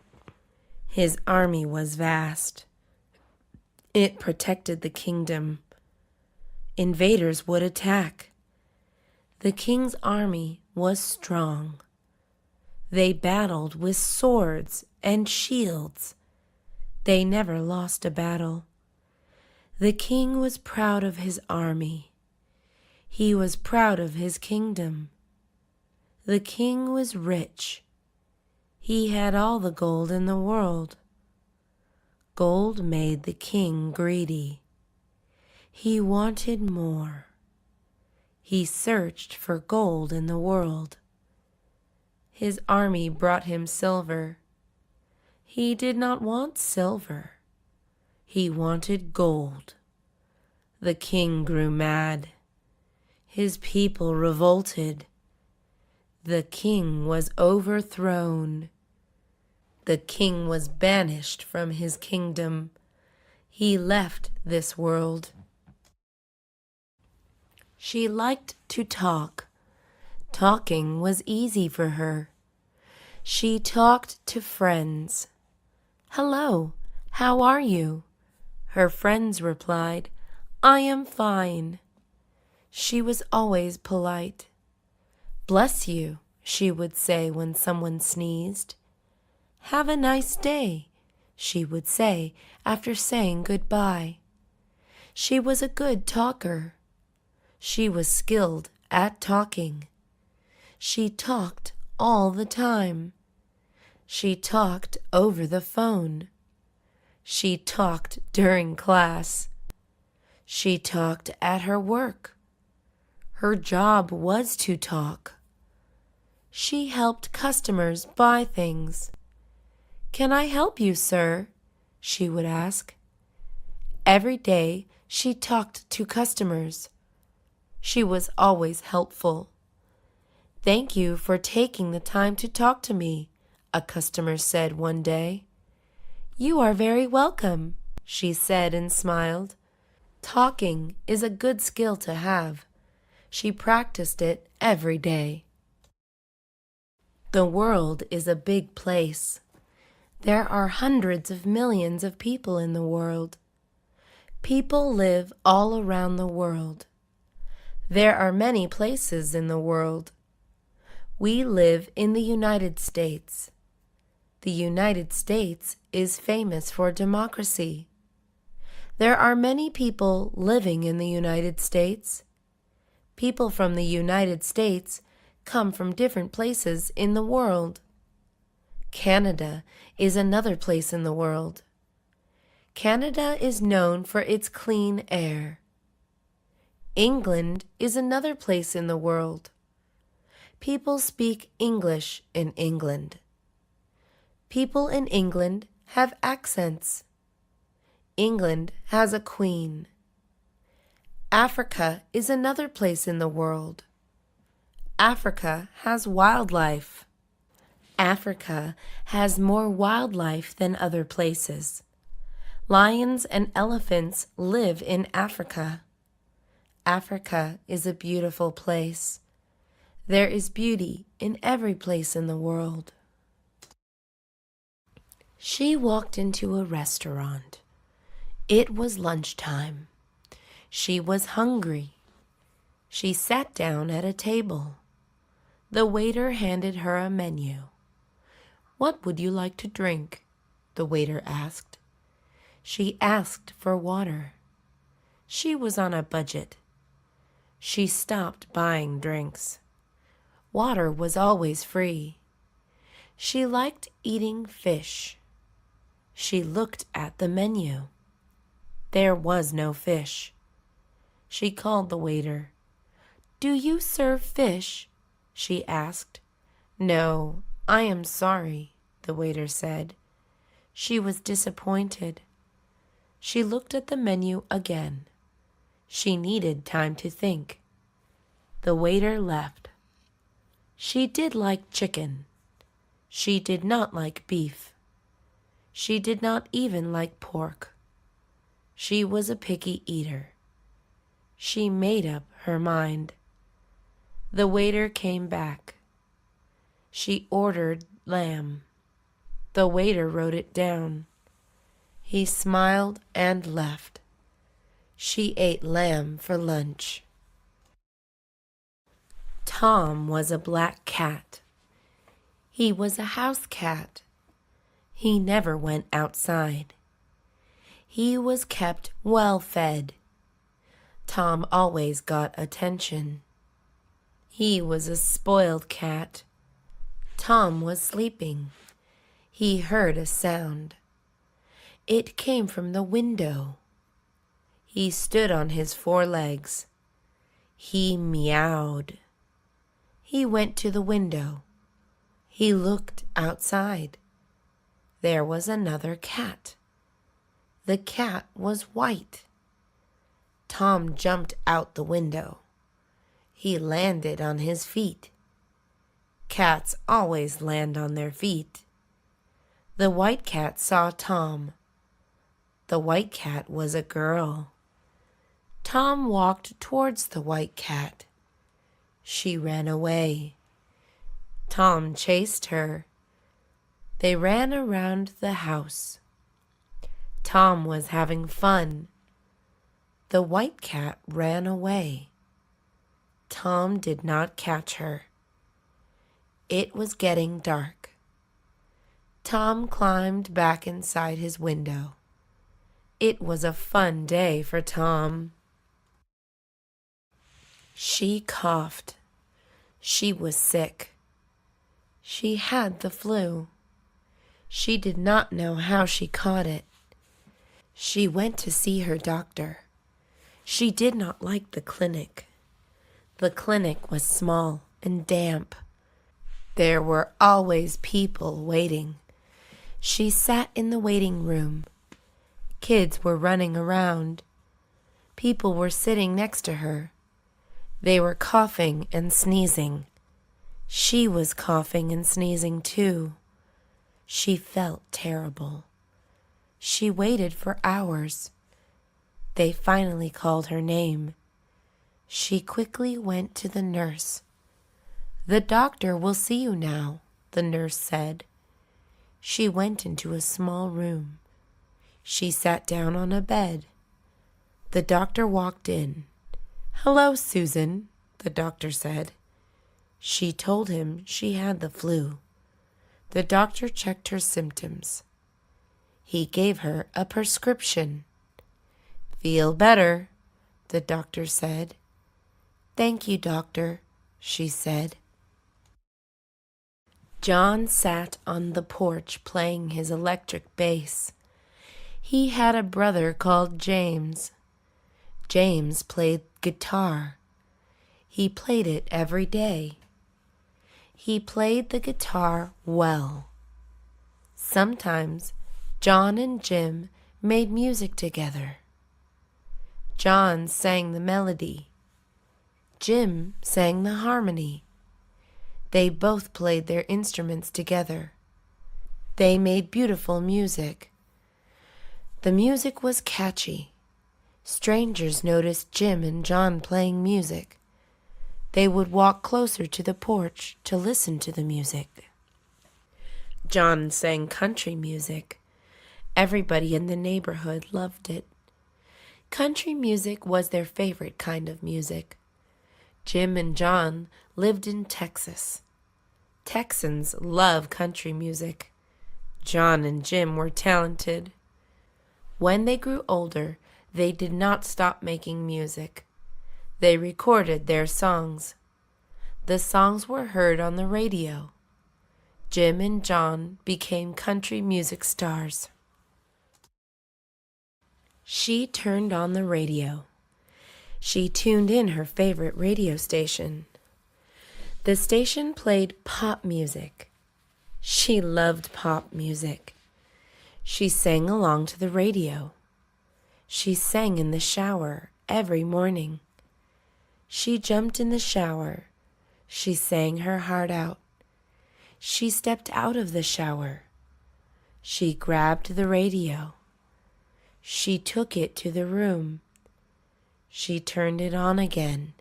His army was vast. It protected the kingdom. Invaders would attack. The king's army was strong. They battled with swords and shields. They never lost a battle. The king was proud of his army. He was proud of his kingdom. The king was rich. He had all the gold in the world. Gold made the king greedy. He wanted more. He searched for gold in the world. His army brought him silver. He did not want silver. He wanted gold. The king grew mad. His people revolted. The king was overthrown. The king was banished from his kingdom. He left this world. She liked to talk. Talking was easy for her. She talked to friends. "Hello, how are you?" Her friends replied, "I am fine." She was always polite. "Bless you," she would say when someone sneezed. "Have a nice day," she would say after saying goodbye. She was a good talker. She was skilled at talking. She talked all the time. She talked over the phone. She talked during class. She talked at her work. Her job was to talk. She helped customers buy things. "Can I help you, sir?" she would ask. Every day she talked to customers. She was always helpful. "Thank you for taking the time to talk to me," a customer said one day. "You are very welcome," she said and smiled. Talking is a good skill to have. She practiced it every day. The world is a big place. There are hundreds of millions of people in the world. People live all around the world. There are many places in the world. We live in the United States. The United States is famous for democracy. There are many people living in the United States. People from the United States come from different places in the world. Canada is another place in the world. Canada is known for its clean air. England is another place in the world. People speak English in England. People in England have accents. England has a queen. Africa is another place in the world. Africa has wildlife. Africa has more wildlife than other places. Lions and elephants live in Africa. Africa is a beautiful place. There is beauty in every place in the world. She walked into a restaurant. It was lunchtime. She was hungry. She sat down at a table. The waiter handed her a menu. "What would you like to drink?" the waiter asked. She asked for water. She was on a budget. She stopped buying drinks. Water was always free. She liked eating fish. She looked at the menu. There was no fish. She called the waiter. "Do you serve fish?" she asked. "No, I am sorry," the waiter said. She was disappointed. She looked at the menu again. She needed time to think. The waiter left. She did like chicken. She did not like beef. She did not even like pork. She was a picky eater. She made up her mind. The waiter came back. She ordered lamb. The waiter wrote it down. He smiled and left. She ate lamb for lunch. Tom was a black cat. He was a house cat. He never went outside. He was kept well fed. Tom always got attention. He was a spoiled cat. Tom was sleeping. He heard a sound. It came from the window. He stood on his forelegs. He meowed. He went to the window. He looked outside. There was another cat. The cat was white. Tom jumped out the window. He landed on his feet. Cats always land on their feet. The white cat saw Tom. The white cat was a girl. Tom walked towards the white cat. She ran away. Tom chased her. They ran around the house. Tom was having fun. The white cat ran away. Tom did not catch her. It was getting dark. Tom climbed back inside his window. It was a fun day for Tom. She coughed. She was sick. She had the flu. She did not know how she caught it. She went to see her doctor. She did not like the clinic. The clinic was small and damp. There were always people waiting. She sat in the waiting room. Kids were running around. People were sitting next to her. They were coughing and sneezing. She was coughing and sneezing too. She felt terrible. She waited for hours. They finally called her name. She quickly went to the nurse. "The doctor will see you now," the nurse said. She went into a small room. She sat down on a bed. The doctor walked in. "Hello, Susan," the doctor said. She told him she had the flu. The doctor checked her symptoms. He gave her a prescription. "Feel better," the doctor said. "Thank you, doctor," she said. John sat on the porch playing his electric bass. He had a brother called James. James played guitar. He played it every day. He played the guitar well. Sometimes John and Jim made music together. John sang the melody. Jim sang the harmony. They both played their instruments together. They made beautiful music. The music was catchy. Strangers noticed Jim and John playing music. They would walk closer to the porch to listen to the music. John sang country music. Everybody in the neighborhood loved it. Country music was their favorite kind of music. Jim and John lived in Texas. Texans love country music. John and Jim were talented. When they grew older, they did not stop making music. They recorded their songs. The songs were heard on the radio. Jim and John became country music stars. She turned on the radio. She tuned in her favorite radio station. The station played pop music. She loved pop music. She sang along to the radio. She sang in the shower every morning. She jumped in the shower. She sang her heart out. She stepped out of the shower. She grabbed the radio. She took it to the room. She turned it on again.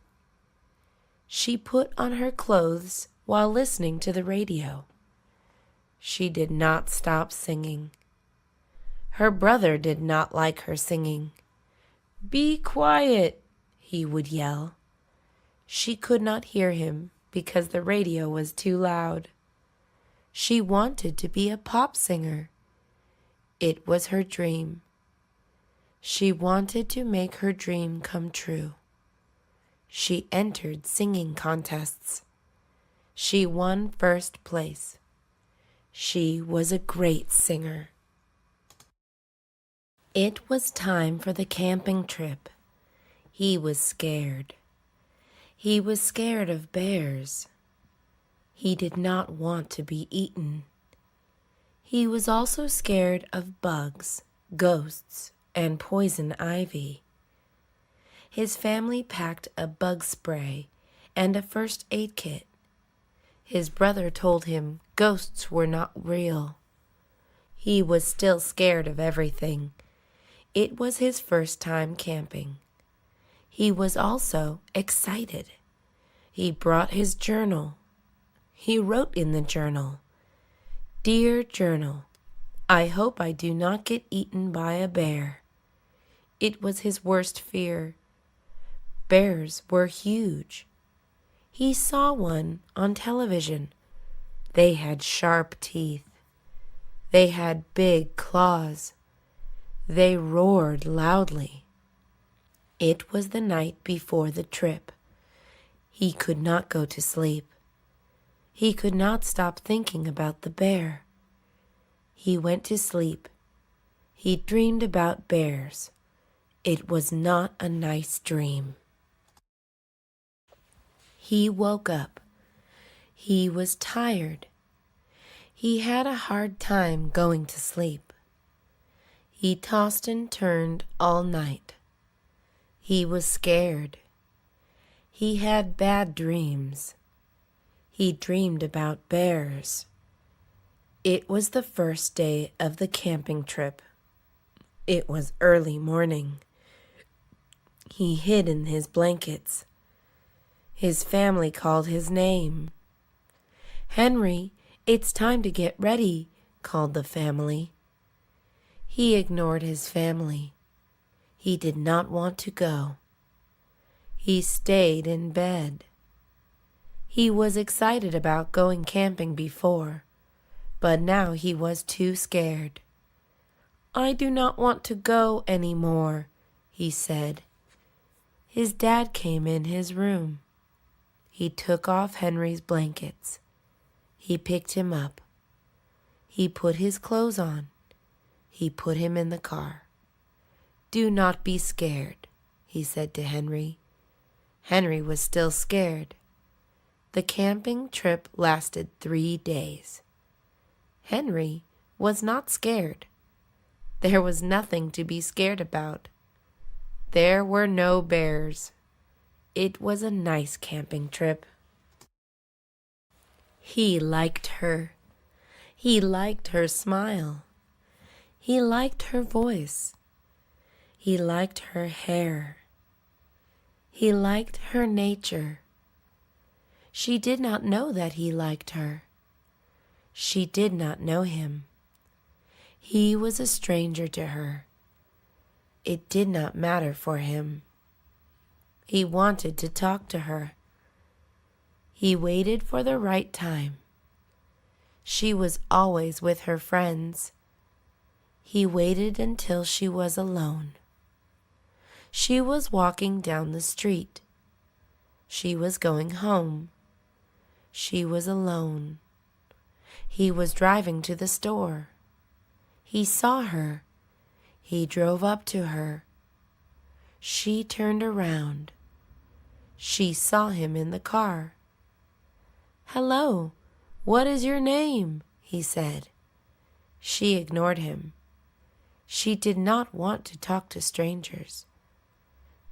She put on her clothes while listening to the radio. She did not stop singing. Her brother did not like her singing. "Be quiet," he would yell. She could not hear him because the radio was too loud. She wanted to be a pop singer. It was her dream. She wanted to make her dream come true. She entered singing contests. She won first place. She was a great singer. It was time for the camping trip. He was scared. He was scared of bears. He did not want to be eaten. He was also scared of bugs, ghosts, and poison ivy. His family packed a bug spray and a first aid kit. His brother told him ghosts were not real. He was still scared of everything. It was his first time camping. He was also excited. He brought his journal. He wrote in the journal, "Dear Journal, I hope I do not get eaten by a bear." It was his worst fear. Bears were huge. He saw one on television. They had sharp teeth. They had big claws. They roared loudly. It was the night before the trip. He could not go to sleep. He could not stop thinking about the bear. He went to sleep. He dreamed about bears. It was not a nice dream. He woke up. He was tired. He had a hard time going to sleep. He tossed and turned all night. He was scared. He had bad dreams. He dreamed about bears. It was the first day of the camping trip. It was early morning. He hid in his blankets. His family called his name. "Henry, it's time to get ready," called the family. He ignored his family. He did not want to go. He stayed in bed. He was excited about going camping before, but now he was too scared. "I do not want to go anymore," he said. His dad came in his room. He took off Henry's blankets. He picked him up. He put his clothes on. He put him in the car. "Do not be scared," he said to Henry. Henry was still scared. The camping trip lasted 3 days. Henry was not scared. There was nothing to be scared about. There were no bears. It was a nice camping trip. He liked her. He liked her smile. He liked her voice. He liked her hair. He liked her nature. She did not know that he liked her. She did not know him. He was a stranger to her. It did not matter for him. He wanted to talk to her. He waited for the right time. She was always with her friends. He waited until she was alone. She was walking down the street. She was going home. She was alone. He was driving to the store. He saw her. He drove up to her. She turned around. She saw him in the car. "Hello, what is your name?" he said. She ignored him. She did not want to talk to strangers.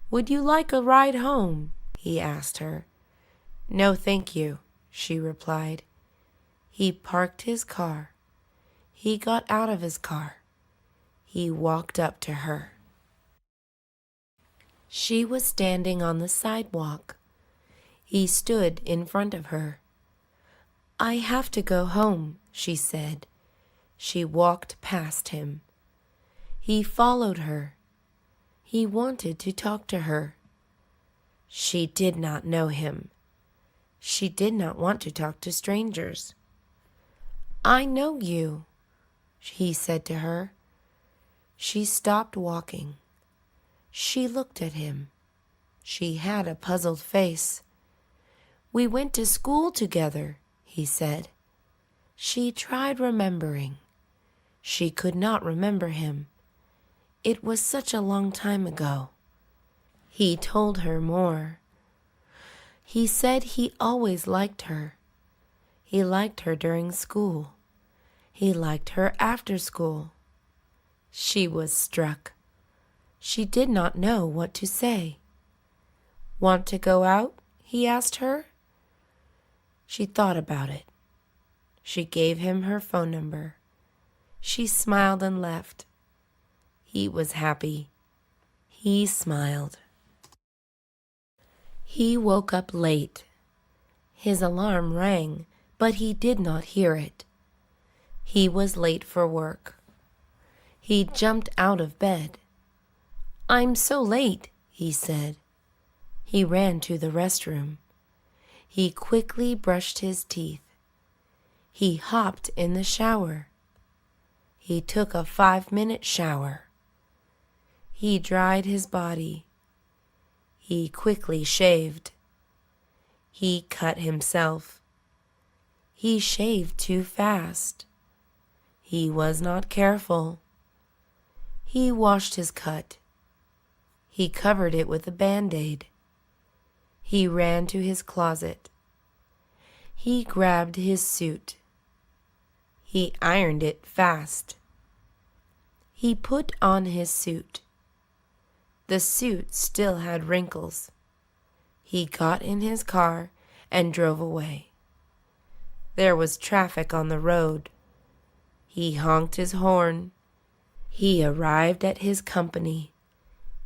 "Would you like a ride home?" he asked her. "No, thank you," she replied. He parked his car. He got out of his car. He walked up to her. She was standing on the sidewalk. He stood in front of her. "I have to go home," she said. She walked past him. He followed her. He wanted to talk to her. She did not know him. She did not want to talk to strangers. "I know you," he said to her. She stopped walking. She looked at him. She had a puzzled face. "We went to school together," he said. She tried remembering. She could not remember him. It was such a long time ago. He told her more. He said he always liked her. He liked her during school. He liked her after school. She was struck. She did not know what to say. "Want to go out?" he asked her. She thought about it. She gave him her phone number. She smiled and left. He was happy. He smiled. He woke up late. His alarm rang, but he did not hear it. He was late for work. He jumped out of bed. "I'm so late," he said. He ran to the restroom. He quickly brushed his teeth. He hopped in the shower. He took a 5-minute shower. He dried his body. He quickly shaved. He cut himself. He shaved too fast. He was not careful. He washed his cut. He covered it with a Band-Aid. He ran to his closet. He grabbed his suit. He ironed it fast. He put on his suit. The suit still had wrinkles. He got in his car and drove away. There was traffic on the road. He honked his horn. He arrived at his company.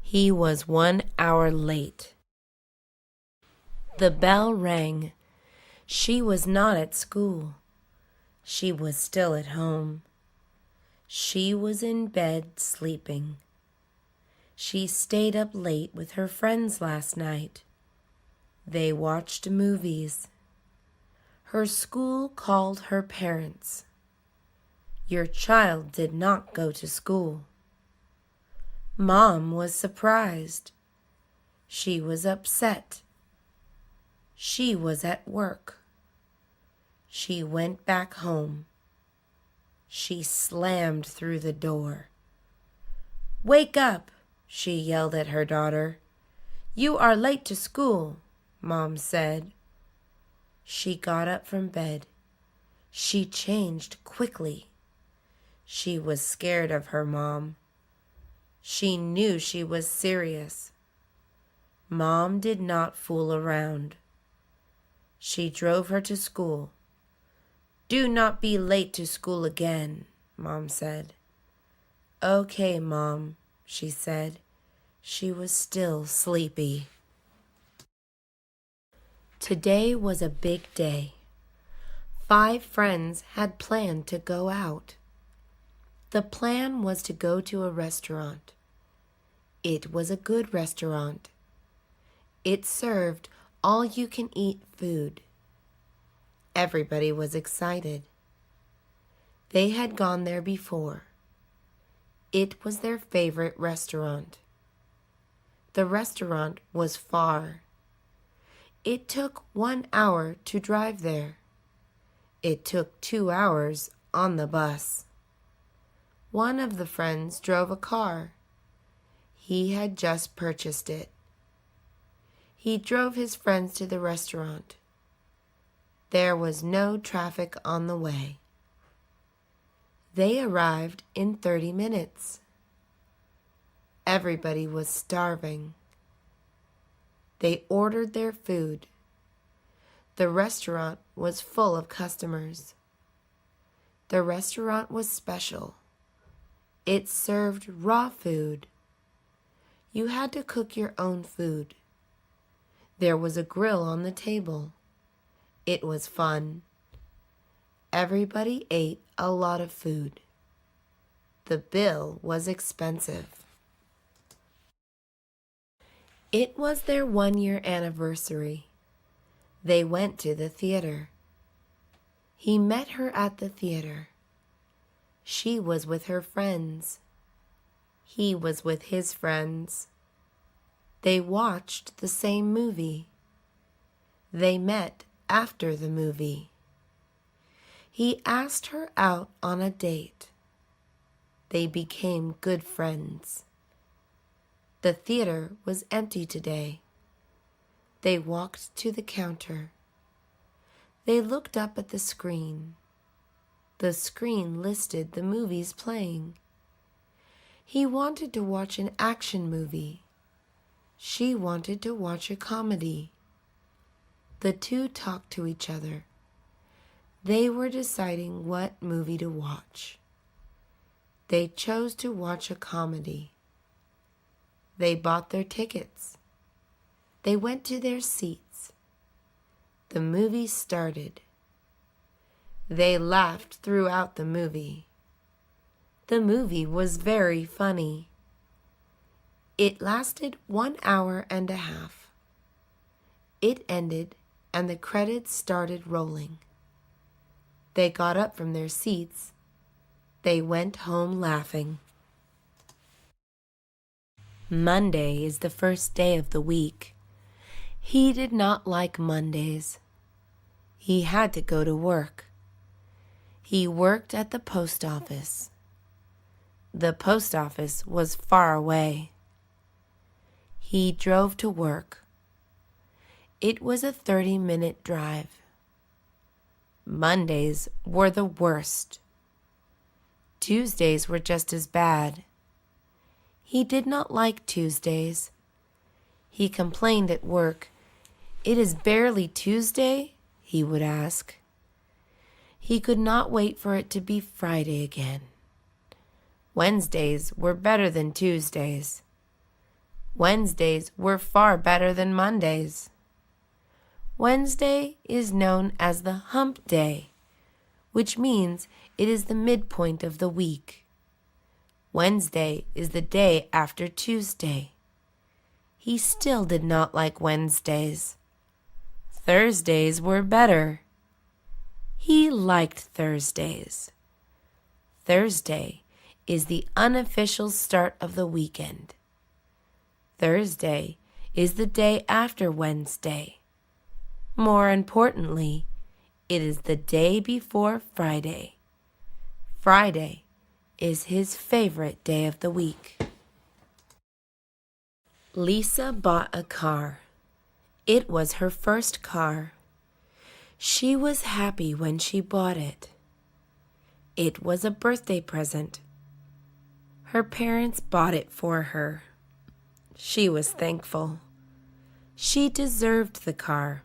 He was 1 hour late. The bell rang. She was not at school. She was still at home. She was in bed sleeping. She stayed up late with her friends last night. They watched movies. Her school called her parents. Your child did not go to school. Mom was surprised. She was upset. She was at work. She went back home. She slammed through the door. "Wake up!" she yelled at her daughter. "You are late to school," Mom said. She got up from bed. She changed quickly. She was scared of her mom. She knew she was serious. Mom did not fool around. She drove her to school. "Do not be late to school again," Mom said. "Okay, Mom," she said. She was still sleepy. Today was a big day. 5 friends had planned to go out. The plan was to go to a restaurant. It was a good restaurant. It served all-you-can-eat food. Everybody was excited. They had gone there before. It was their favorite restaurant. The restaurant was far. It took 1 hour to drive there. It took 2 hours on the bus. One of the friends drove a car. He had just purchased it. He drove his friends to the restaurant. There was no traffic on the way. They arrived in 30 minutes. Everybody was starving. They ordered their food. The restaurant was full of customers. The restaurant was special. It served raw food. You had to cook your own food. There was a grill on the table. It was fun. Everybody ate a lot of food. The bill was expensive. It was their 1-year anniversary. They went to the theater. He met her at the theater. She was with her friends. He was with his friends. They watched the same movie. They met after the movie. He asked her out on a date. They became good friends. The theater was empty today. They walked to the counter. They looked up at the screen. The screen listed the movies playing. He wanted to watch an action movie. She wanted to watch a comedy. The two talked to each other. They were deciding what movie to watch. They chose to watch a comedy. They bought their tickets. They went to their seats. The movie started. They laughed throughout the movie. The movie was very funny. It lasted 1 hour and a half. It ended and the credits started rolling. They got up from their seats. They went home laughing. Monday is the first day of the week. He did not like Mondays. He had to go to work. He worked at the post office. The post office was far away. He drove to work. It was a 30-minute drive. Mondays were the worst. Tuesdays were just as bad. He did not like Tuesdays. He complained at work. "It is barely Tuesday?" he would ask. He could not wait for it to be Friday again. Wednesdays were better than Tuesdays. Wednesdays were far better than Mondays. Wednesday is known as the hump day, which means it is the midpoint of the week. Wednesday is the day after Tuesday. He still did not like Wednesdays. Thursdays were better. He liked Thursdays. Thursday is the unofficial start of the weekend. Thursday is the day after Wednesday. More importantly, it is the day before Friday. Friday is his favorite day of the week. Lisa bought a car. It was her first car. She was happy when she bought it. It was a birthday present. Her parents bought it for her. She was thankful. She deserved the car.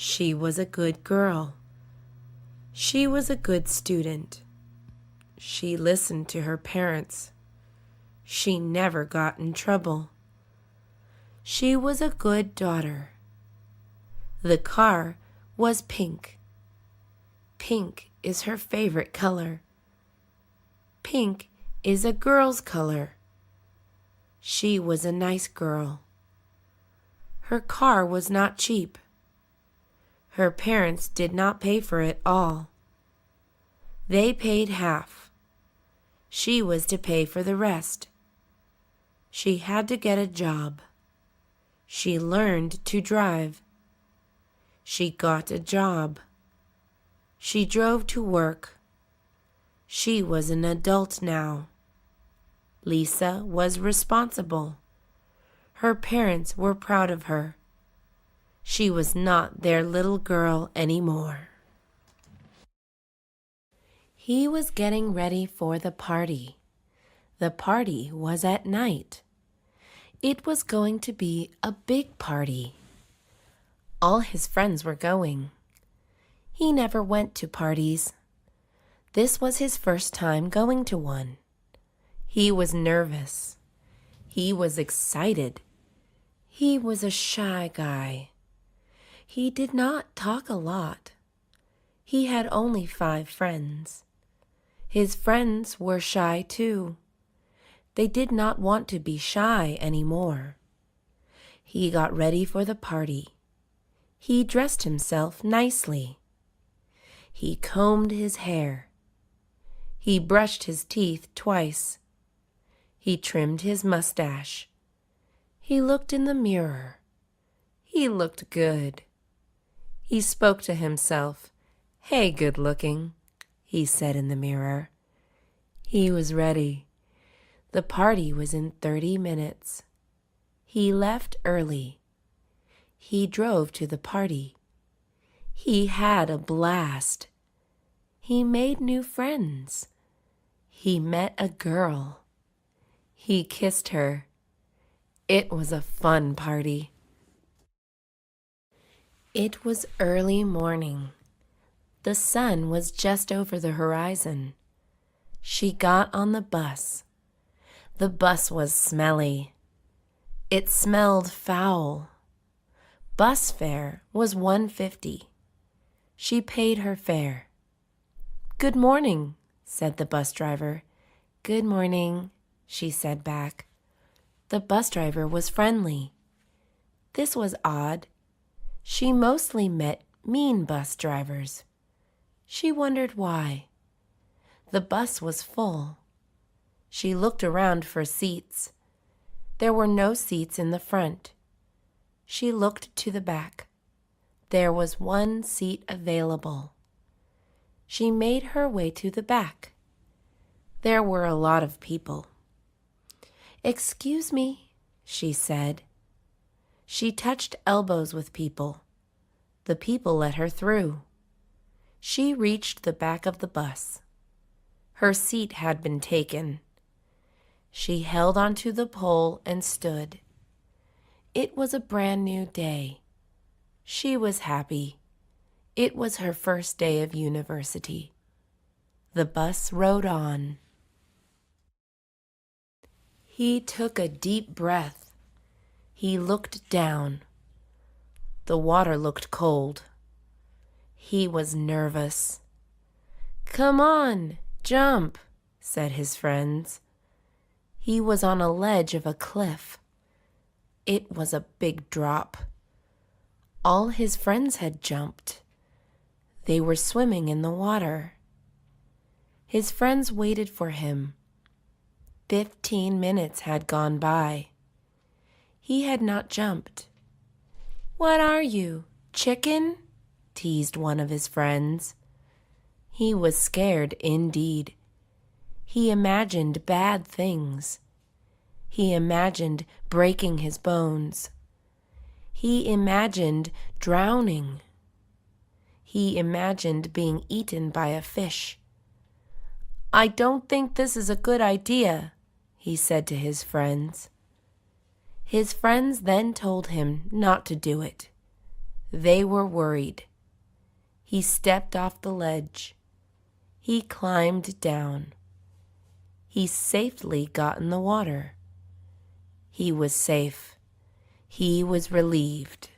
She was a good girl. She was a good student. She listened to her parents. She never got in trouble. She was a good daughter. The car was pink. Pink is her favorite color. Pink is a girl's color. She was a nice girl. Her car was not cheap. Her parents did not pay for it all. They paid half. She was to pay for the rest. She had to get a job. She learned to drive. She got a job. She drove to work. She was an adult now. Lisa was responsible. Her parents were proud of her. She was not their little girl anymore. He was getting ready for the party. The party was at night. It was going to be a big party. All his friends were going. He never went to parties. This was his first time going to one. He was nervous. He was excited. He was a shy guy. He did not talk a lot. He had only 5 friends. His friends were shy too. They did not want to be shy anymore. He got ready for the party. He dressed himself nicely. He combed his hair. He brushed his teeth twice. He trimmed his mustache. He looked in the mirror. He looked good. He spoke to himself. "Hey, good-looking," he said in the mirror. He was ready. The party was in 30 minutes. He left early. He drove to the party. He had a blast. He made new friends. He met a girl. He kissed her. It was a fun party. It was early morning. The sun was just over the horizon. She got on the bus. The bus was smelly. It smelled foul. Bus fare was $1.50. She paid her fare. "Good morning," said the bus driver. "Good morning," she said back. The bus driver was friendly. This was odd. She mostly met mean bus drivers. She wondered why. The bus was full. She looked around for seats. There were no seats in the front. She looked to the back. There was one seat available. She made her way to the back. There were a lot of people. "Excuse me," she said. She touched elbows with people. The people let her through. She reached the back of the bus. Her seat had been taken. She held onto the pole and stood. It was a brand new day. She was happy. It was her first day of university. The bus rode on. He took a deep breath. He looked down. The water looked cold. He was nervous. "Come on, jump," said his friends. He was on a ledge of a cliff. It was a big drop. All his friends had jumped. They were swimming in the water. His friends waited for him. 15 minutes had gone by. He had not jumped. "What are you, chicken?" teased one of his friends. He was scared indeed. He imagined bad things. He imagined breaking his bones. He imagined drowning. He imagined being eaten by a fish. "I don't think this is a good idea," he said to his friends. His friends then told him not to do it. They were worried. He stepped off the ledge. He climbed down. He safely got in the water. He was safe. He was relieved.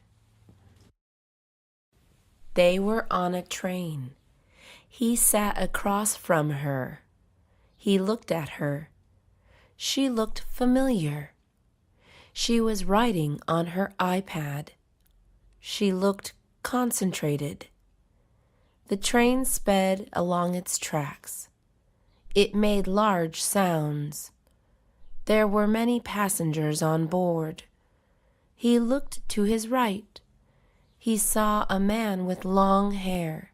They were on a train. He sat across from her. He looked at her. She looked familiar. She was writing on her iPad. She looked concentrated. The train sped along its tracks. It made large sounds. There were many passengers on board. He looked to his right. He saw a man with long hair.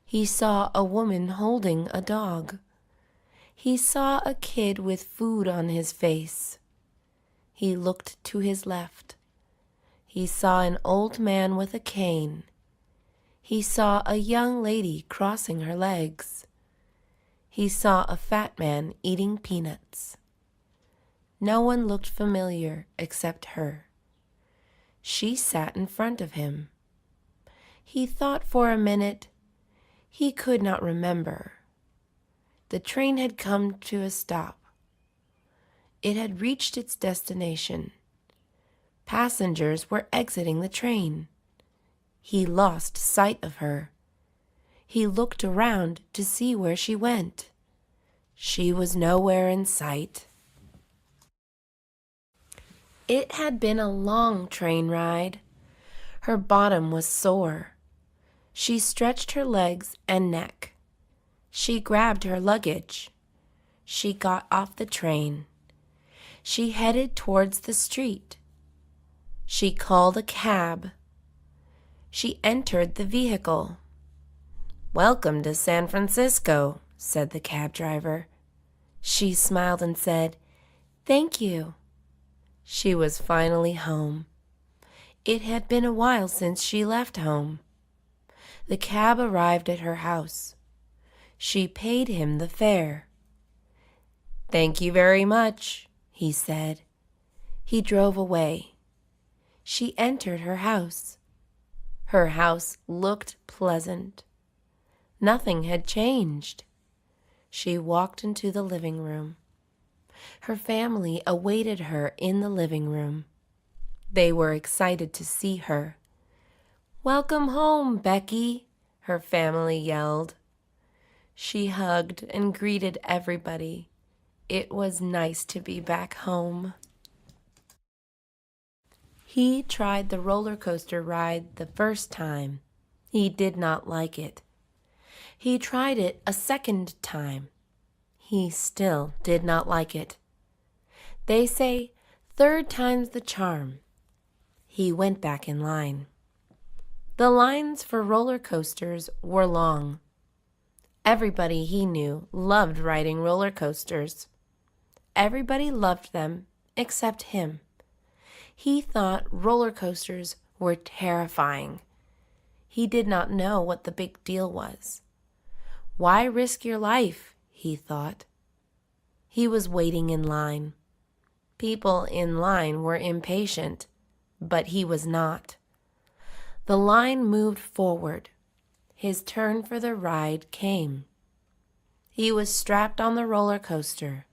He saw a woman holding a dog. He saw a kid with food on his face. He looked to his left. He saw an old man with a cane. He saw a young lady crossing her legs. He saw a fat man eating peanuts. No one looked familiar except her. She sat in front of him. He thought for a minute. He could not remember. The train had come to a stop. It had reached its destination. Passengers were exiting the train. He lost sight of her. He looked around to see where she went. She was nowhere in sight. It had been a long train ride. Her bottom was sore. She stretched her legs and neck. She grabbed her luggage. She got off the train. She headed towards the street. She called a cab. She entered the vehicle. "Welcome to San Francisco," said the cab driver. She smiled and said, "Thank you." She was finally home. It had been a while since she left home. The cab arrived at her house. She paid him the fare. "Thank you very much," he said. He drove away. She entered her house. Her house looked pleasant. Nothing had changed. She walked into the living room. Her family awaited her in the living room. They were excited to see her. "Welcome home, Becky," her family yelled. She hugged and greeted everybody. It was nice to be back home. He tried the roller coaster ride the first time. He did not like it. He tried it a second time. He still did not like it. They say, "Third time's the charm." He went back in line. The lines for roller coasters were long. Everybody he knew loved riding roller coasters. Everybody loved them except him. He thought roller coasters were terrifying. He did not know what the big deal was. Why risk your life, he thought. He was waiting in line. People in line were impatient, but he was not. The line moved forward. His turn for the ride came. He was strapped on the roller coaster.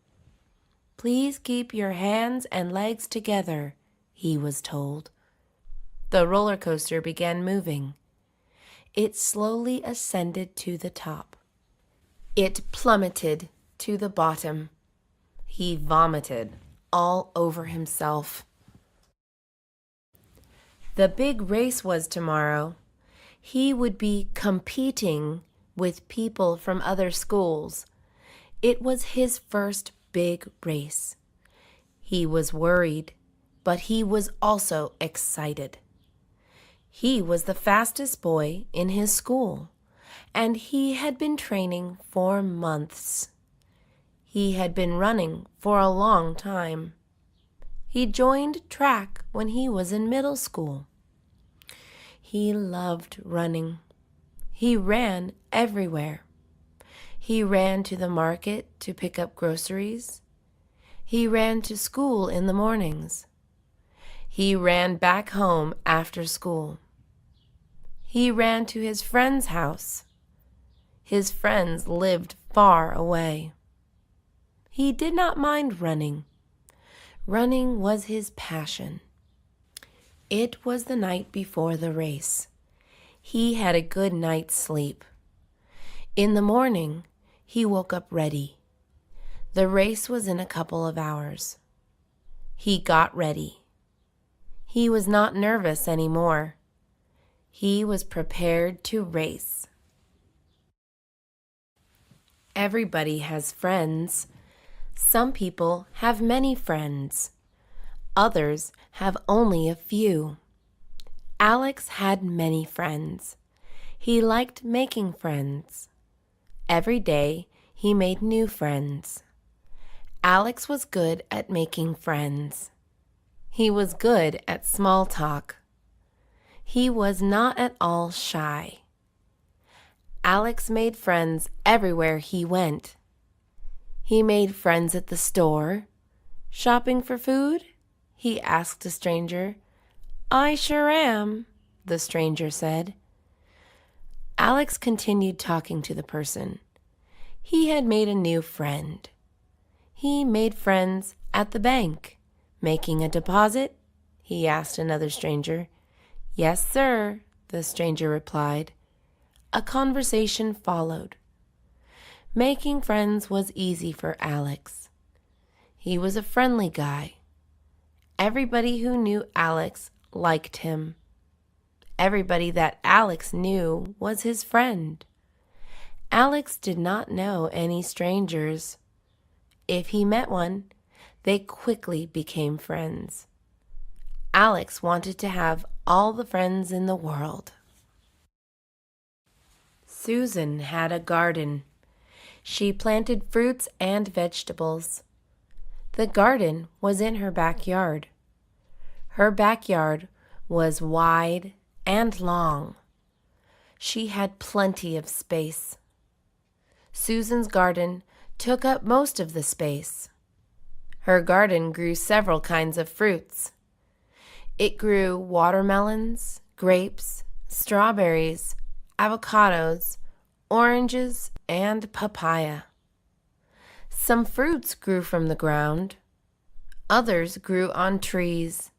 Please keep your hands and legs together, he was told. The roller coaster began moving. It slowly ascended to the top. It plummeted to the bottom. He vomited all over himself. The big race was tomorrow. He would be competing with people from other schools. It was his first big race. He was worried, but he was also excited. He was the fastest boy in his school, and he had been training for months. He had been running for a long time. He joined track when he was in middle school. He loved running. He ran everywhere. He ran to the market to pick up groceries. He ran to school in the mornings. He ran back home after school. He ran to his friend's house. His friends lived far away. He did not mind running. Running was his passion. It was the night before the race. He had a good night's sleep. In the morning, he woke up ready. The race was in a couple of hours. He got ready. He was not nervous anymore. He was prepared to race. Everybody has friends. Some people have many friends. Others have only a few. Alex had many friends. He liked making friends. Every day he made new friends. Alex was good at making friends. He was good at small talk. He was not at all shy. Alex made friends everywhere he went. He made friends at the store. Shopping for food? He asked a stranger. I sure am, the stranger said. Alex continued talking to the person. He had made a new friend. He made friends at the bank. Making a deposit? He asked another stranger. Yes, sir, the stranger replied. A conversation followed. Making friends was easy for Alex. He was a friendly guy. Everybody who knew Alex liked him. Everybody that Alex knew was his friend. Alex did not know any strangers. If he met one, they quickly became friends. Alex wanted to have all the friends in the world. Susan had a garden. She planted fruits and vegetables. The garden was in her backyard. Her backyard was wide and long. She had plenty of space. Susan's garden took up most of the space. Her garden grew several kinds of fruits. It grew watermelons, grapes, strawberries, avocados, oranges, and papaya. Some fruits grew from the ground. Others grew on trees.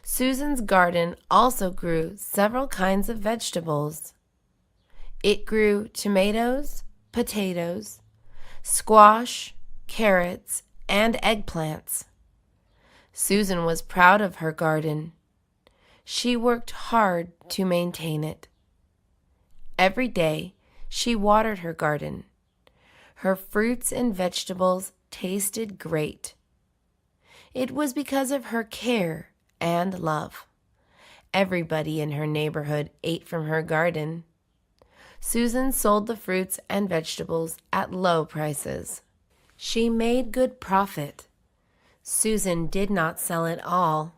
Susan's garden also grew several kinds of vegetables. It grew tomatoes, potatoes, squash, carrots, and eggplants. Susan was proud of her garden. She worked hard to maintain it. Every day, she watered her garden. Her fruits and vegetables tasted great. It was because of her care and love. Everybody in her neighborhood ate from her garden. Susan sold the fruits and vegetables at low prices. She made good profit. Susan did not sell it all.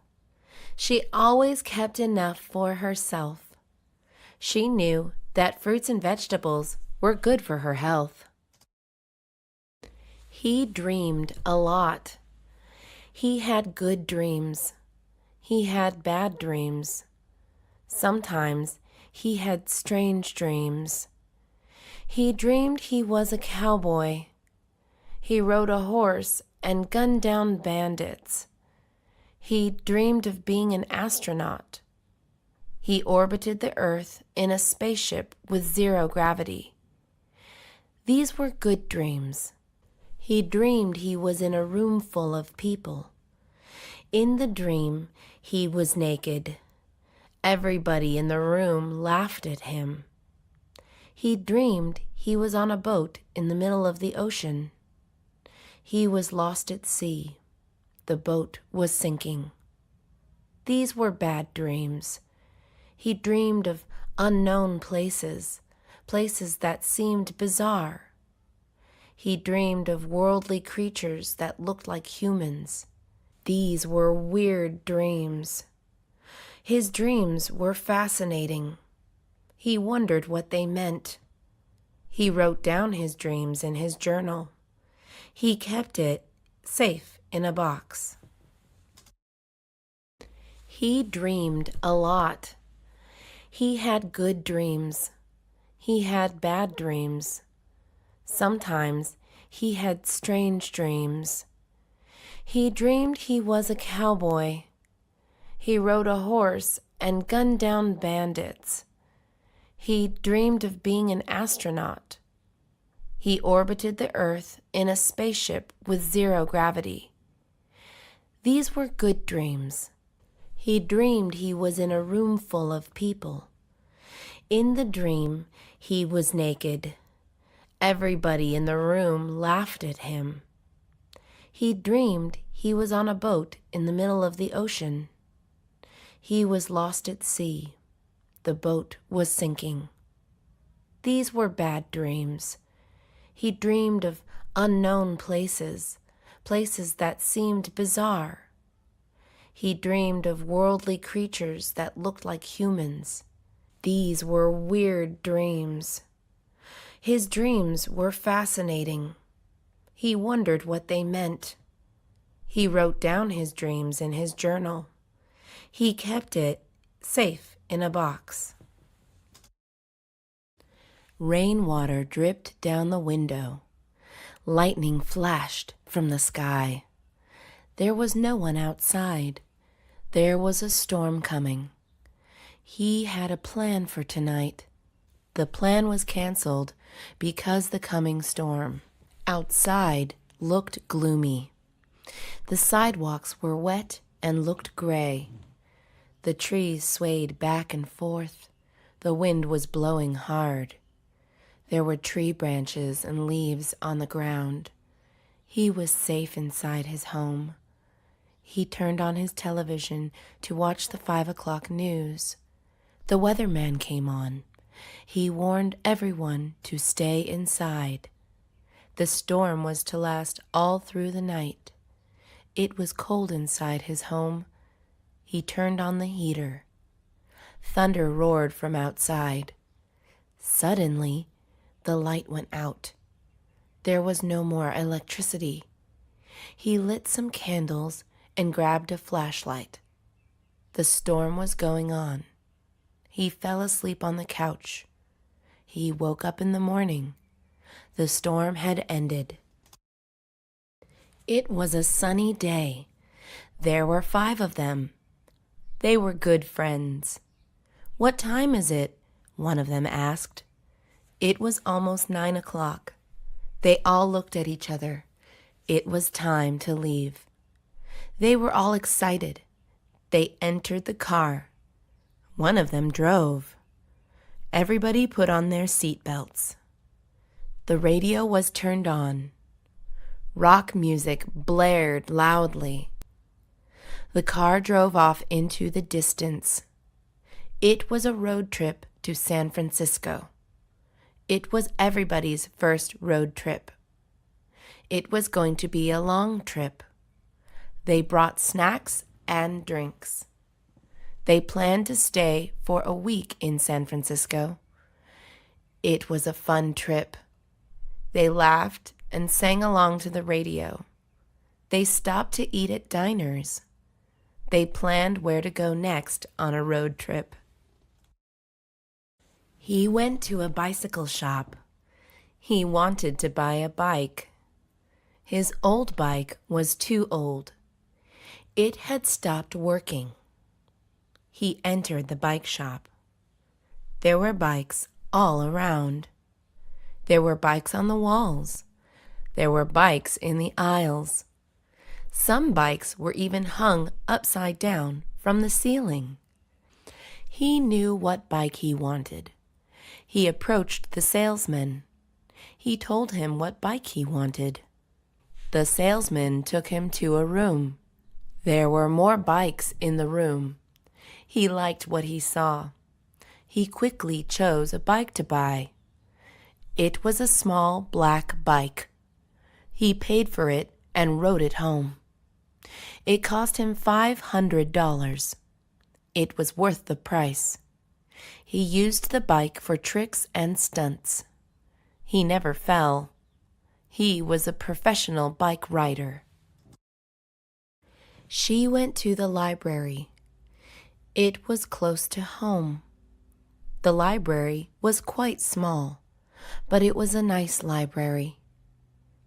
She always kept enough for herself. She knew that fruits and vegetables were good for her health. He dreamed a lot. He had good dreams. He had bad dreams. Sometimes he had strange dreams. He dreamed he was a cowboy. He rode a horse and gunned down bandits. He dreamed of being an astronaut. He orbited the Earth in a spaceship with zero gravity. These were good dreams. He dreamed he was in a room full of people. In the dream, he was naked. Everybody in the room laughed at him. He dreamed he was on a boat in the middle of the ocean. He was lost at sea. The boat was sinking. These were bad dreams. He dreamed of unknown places, places that seemed bizarre. He dreamed of worldly creatures that looked like humans. These were weird dreams. His dreams were fascinating. He wondered what they meant. He wrote down his dreams in his journal. He kept it safe in a box. He dreamed a lot. He had good dreams. He had bad dreams. Sometimes he had strange dreams. He dreamed he was a cowboy. He rode a horse and gunned down bandits. He dreamed of being an astronaut. He orbited the Earth in a spaceship with zero gravity. These were good dreams. He dreamed he was in a room full of people. In the dream, he was naked. Everybody in the room laughed at him. He dreamed he was on a boat in the middle of the ocean. He was lost at sea. The boat was sinking. These were bad dreams. He dreamed of unknown places, places that seemed bizarre. He dreamed of worldly creatures that looked like humans. These were weird dreams. His dreams were fascinating. He wondered what they meant. He wrote down his dreams in his journal. He kept it safe in a box. Rainwater dripped down the window. Lightning flashed from the sky. There was no one outside. There was a storm coming. He had a plan for tonight. The plan was canceled because the coming storm. Outside looked gloomy. The sidewalks were wet and looked gray. The trees swayed back and forth. The wind was blowing hard. There were tree branches and leaves on the ground. He was safe inside his home. He turned on his television to watch the 5 o'clock news. The weatherman came on. He warned everyone to stay inside. The storm was to last all through the night. It was cold inside his home. He turned on the heater. Thunder roared from outside. Suddenly, the light went out. There was no more electricity. He lit some candles and grabbed a flashlight. The storm was going on. He fell asleep on the couch. He woke up in the morning. The storm had ended. It was a sunny day. There were 5 of them. They were good friends. "What time is it?" one of them asked. It was almost 9 o'clock. They all looked at each other. It was time to leave. They were all excited. They entered the car. One of them drove. Everybody put on their seat belts. The radio was turned on. Rock music blared loudly. The car drove off into the distance. It was a road trip to San Francisco. It was everybody's first road trip. It was going to be a long trip. They brought snacks and drinks. They planned to stay for a week in San Francisco. It was a fun trip. They laughed and sang along to the radio. They stopped to eat at diners. They planned where to go next on a road trip. He went to a bicycle shop. He wanted to buy a bike. His old bike was too old. It had stopped working. He entered the bike shop. There were bikes all around. There were bikes on the walls. There were bikes in the aisles. Some bikes were even hung upside down from the ceiling. He knew what bike he wanted. He approached the salesman. He told him what bike he wanted. The salesman took him to a room. There were more bikes in the room. He liked what he saw. He quickly chose a bike to buy. It was a small black bike. He paid for it and rode it home. It cost him $500. It was worth the price. He used the bike for tricks and stunts. He never fell. He was a professional bike rider. She went to the library. It was close to home. The library was quite small, but it was a nice library.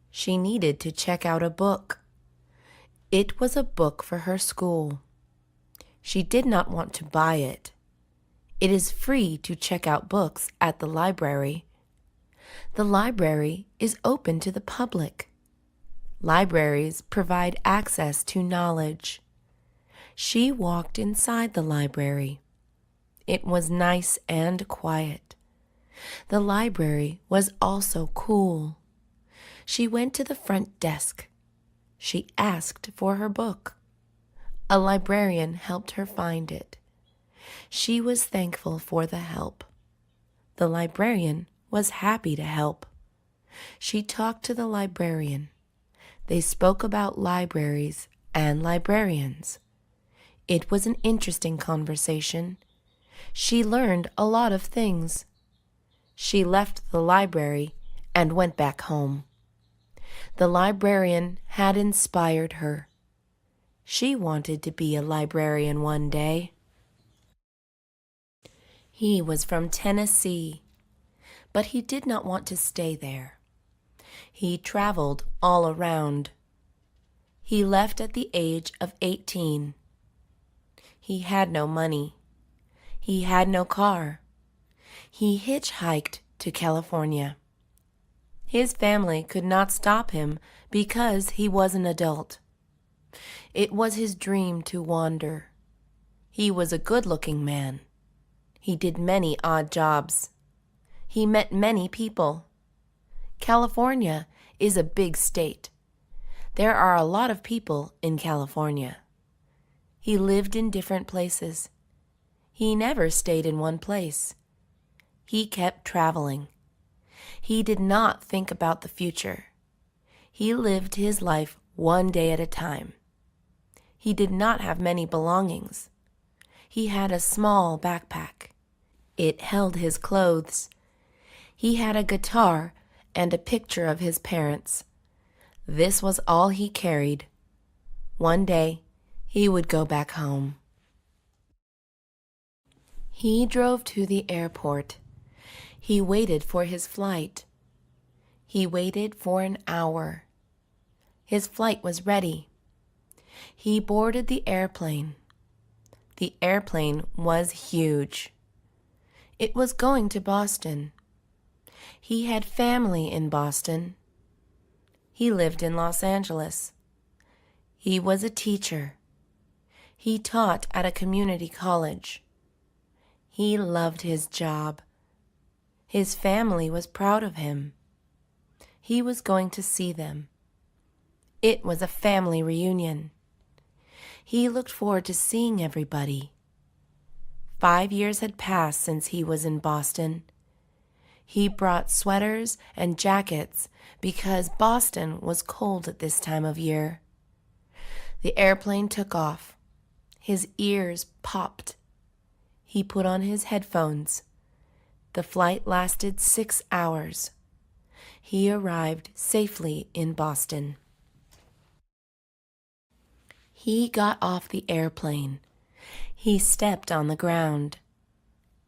She needed to check out a book. It was a book for her school. She did not want to buy it. It is free to check out books at the library. The library is open to the public. Libraries provide access to knowledge. She walked inside the library. It was nice and quiet. The library was also cool. She went to the front desk. She asked for her book. A librarian helped her find it. She was thankful for the help. The librarian was happy to help. She talked to the librarian. They spoke about libraries and librarians. It was an interesting conversation. She learned a lot of things. She left the library and went back home. The librarian had inspired her. She wanted to be a librarian one day. He was from Tennessee, but he did not want to stay there. He traveled all around. He left at the age of 18. He had no money. He had no car. He hitchhiked to California. His family could not stop him because he was an adult. It was his dream to wander. He was a good-looking man. He did many odd jobs. He met many people. California is a big state. There are a lot of people in California. He lived in different places. He never stayed in one place. He kept traveling. He did not think about the future. He lived his life one day at a time. He did not have many belongings. He had a small backpack. It held his clothes. He had a guitar and a picture of his parents. This was all he carried. One day, he would go back home. He drove to the airport. He waited for his flight. He waited for an hour. His flight was ready. He boarded the airplane. The airplane was huge. It was going to Boston. He had family in Boston. He lived in Los Angeles. He was a teacher. He taught at a community college. He loved his job. His family was proud of him. He was going to see them. It was a family reunion. He looked forward to seeing everybody. 5 years had passed since he was in Boston. He brought sweaters and jackets because Boston was cold at this time of year. The airplane took off. His ears popped. He put on his headphones. The flight lasted 6 hours. He arrived safely in Boston. He got off the airplane. He stepped on the ground.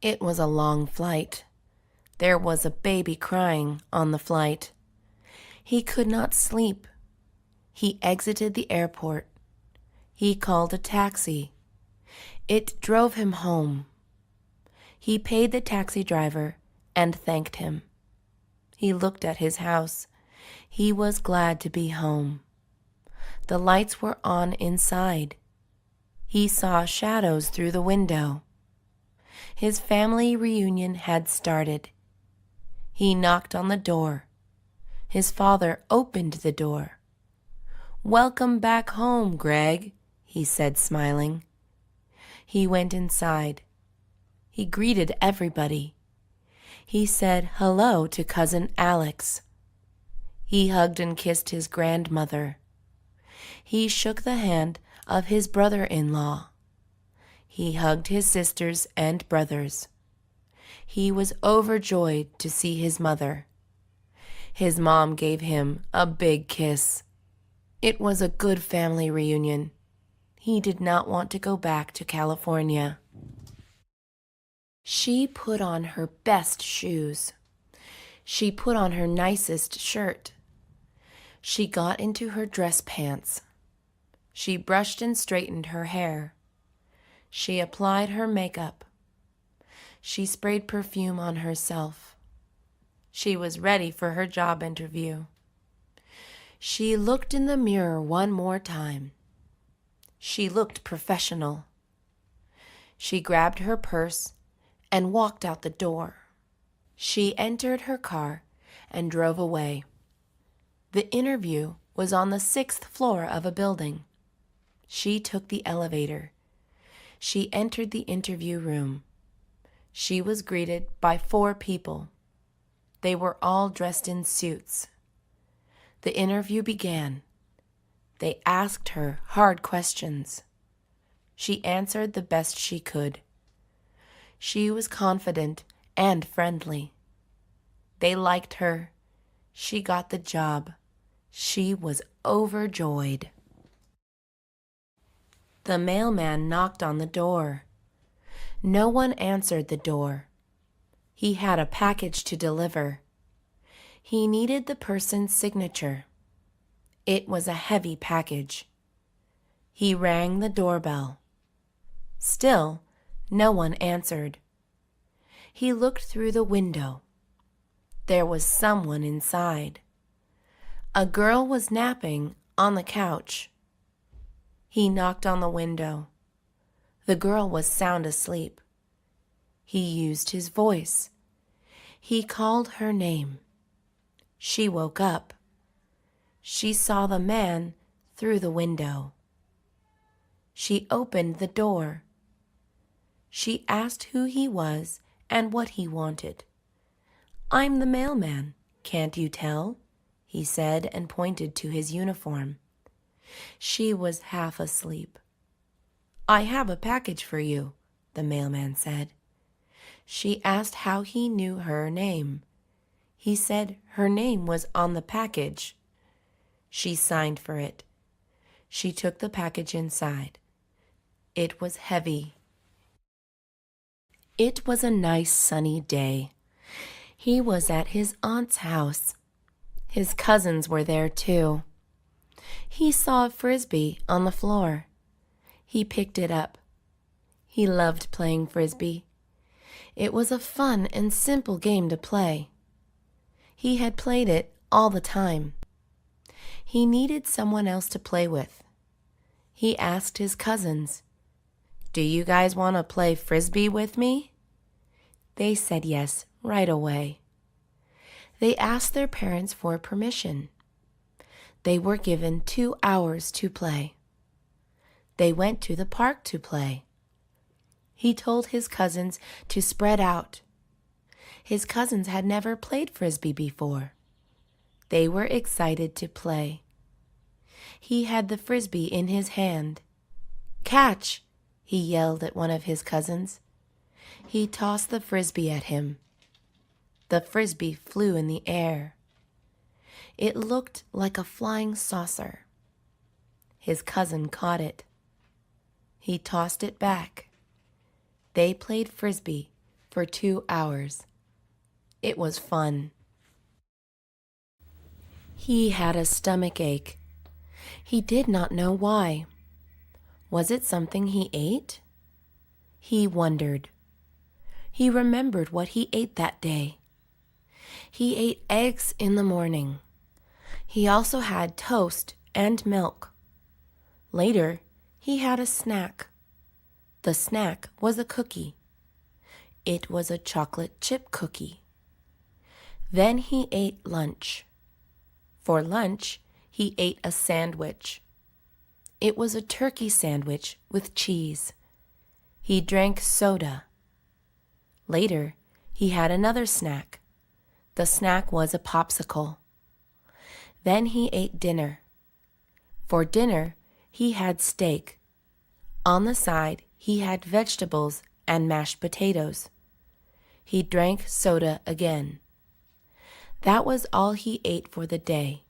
It was a long flight. There was a baby crying on the flight. He could not sleep. He exited the airport. He called a taxi. It drove him home. He paid the taxi driver and thanked him. He looked at his house. He was glad to be home. The lights were on inside. He saw shadows through the window. His family reunion had started. He knocked on the door. His father opened the door. "Welcome back home, Greg," he said, smiling. He went inside. He greeted everybody. He said hello to Cousin Alex. He hugged and kissed his grandmother. He shook the hand of his brother-in-law. He hugged his sisters and brothers. He was overjoyed to see his mother. His mom gave him a big kiss. It was a good family reunion. He did not want to go back to California. She put on her best shoes. She put on her nicest shirt. She got into her dress pants. She brushed and straightened her hair. She applied her makeup. She sprayed perfume on herself. She was ready for her job interview. She looked in the mirror one more time. She looked professional. She grabbed her purse and walked out the door. She entered her car and drove away. The interview was on the 6th floor of a building. She took the elevator. She entered the interview room. She was greeted by 4 people. They were all dressed in suits. The interview began. They asked her hard questions. She answered the best she could. She was confident and friendly. They liked her. She got the job. She was overjoyed. The mailman knocked on the door. No one answered the door. He had a package to deliver. He needed the person's signature. It was a heavy package. He rang the doorbell. Still, no one answered. He looked through the window. There was someone inside. A girl was napping on the couch. He knocked on the window. The girl was sound asleep. He used his voice. He called her name. She woke up. She saw the man through the window. She opened the door. She asked who he was and what he wanted. "I'm the mailman, can't you tell?" he said and pointed to his uniform. She was half asleep. "I have a package for you," the mailman said. She asked how he knew her name. He said her name was on the package. She signed for it. She took the package inside. It was heavy. It was a nice sunny day. He was at his aunt's house. His cousins were there too. He saw a frisbee on the floor. He picked it up. He loved playing frisbee. It was a fun and simple game to play. He had played it all the time. He needed someone else to play with. He asked his cousins, "Do you guys want to play frisbee with me?" They said yes right away. They asked their parents for permission. They were given 2 hours to play. They went to the park to play. He told his cousins to spread out. His cousins had never played frisbee before. They were excited to play. He had the frisbee in his hand. "Catch!" he yelled at one of his cousins. He tossed the frisbee at him. The frisbee flew in the air. It looked like a flying saucer. His cousin caught it. He tossed it back. They played frisbee for 2 hours. It was fun. He had a stomach ache. He did not know why. Was it something he ate? He wondered. He remembered what he ate that day. He ate eggs in the morning. He also had toast and milk. Later, he had a snack. The snack was a cookie. It was a chocolate chip cookie. Then he ate lunch. For lunch, he ate a sandwich. It was a turkey sandwich with cheese. He drank soda. Later, he had another snack. The snack was a popsicle. Then he ate dinner. For dinner, he had steak. On the side, he had vegetables and mashed potatoes. He drank soda again. That was all he ate for the day.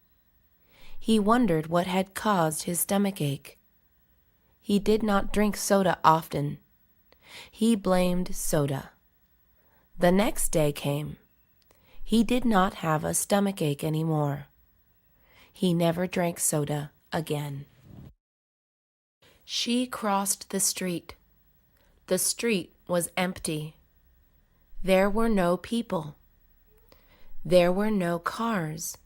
He wondered what had caused his stomach ache. He did not drink soda often. He blamed soda. The next day came. He did not have a stomach ache anymore. He never drank soda again. She crossed the street. The street was empty. There were no people. There were no cars.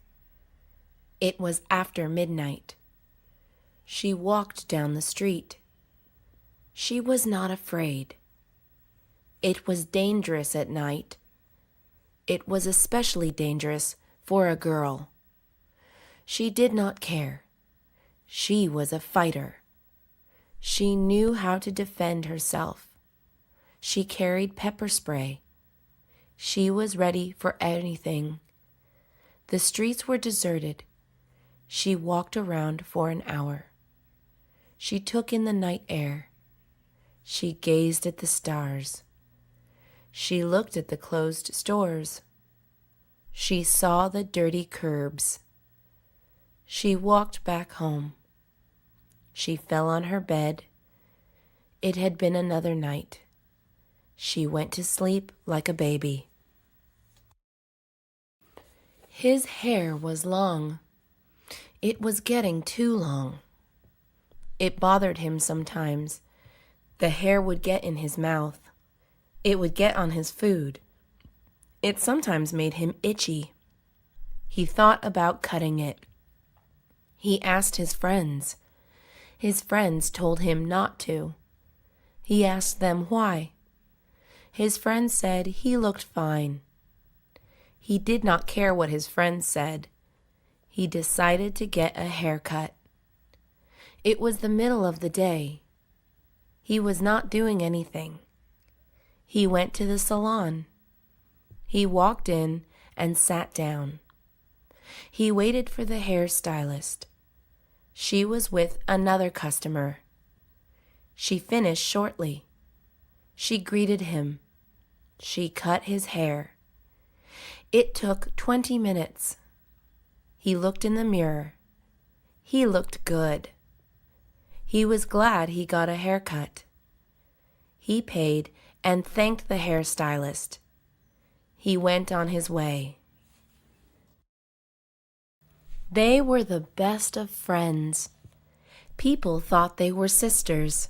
It was after midnight. She walked down the street. She was not afraid. It was dangerous at night. It was especially dangerous for a girl. She did not care. She was a fighter. She knew how to defend herself. She carried pepper spray. She was ready for anything. The streets were deserted. She walked around for an hour. She took in the night air. She gazed at the stars. She looked at the closed stores. She saw the dirty curbs. She walked back home. She fell on her bed. It had been another night. She went to sleep like a baby. His hair was long. It was getting too long. It bothered him sometimes. The hair would get in his mouth. It would get on his food. It sometimes made him itchy. He thought about cutting it. He asked his friends. His friends told him not to. He asked them why. His friends said he looked fine. He did not care what his friends said. He decided to get a haircut. It was the middle of the day. He was not doing anything. He went to the salon. He walked in and sat down. He waited for the hairstylist. She was with another customer. She finished shortly. She greeted him. She cut his hair. It took 20 minutes. He looked in the mirror. He looked good. He was glad he got a haircut. He paid and thanked the hairstylist. He went on his way. They were the best of friends. People thought they were sisters.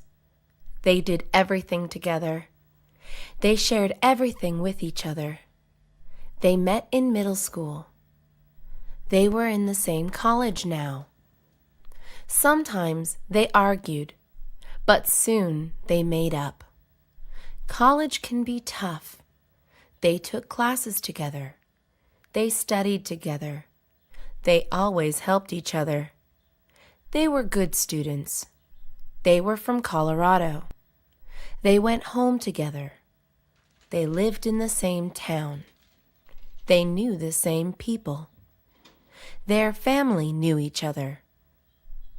They did everything together. They shared everything with each other. They met in middle school. They were in the same college now. Sometimes they argued, but soon they made up. College can be tough. They took classes together. They studied together. They always helped each other. They were good students. They were from Colorado. They went home together. They lived in the same town. They knew the same people. Their family knew each other.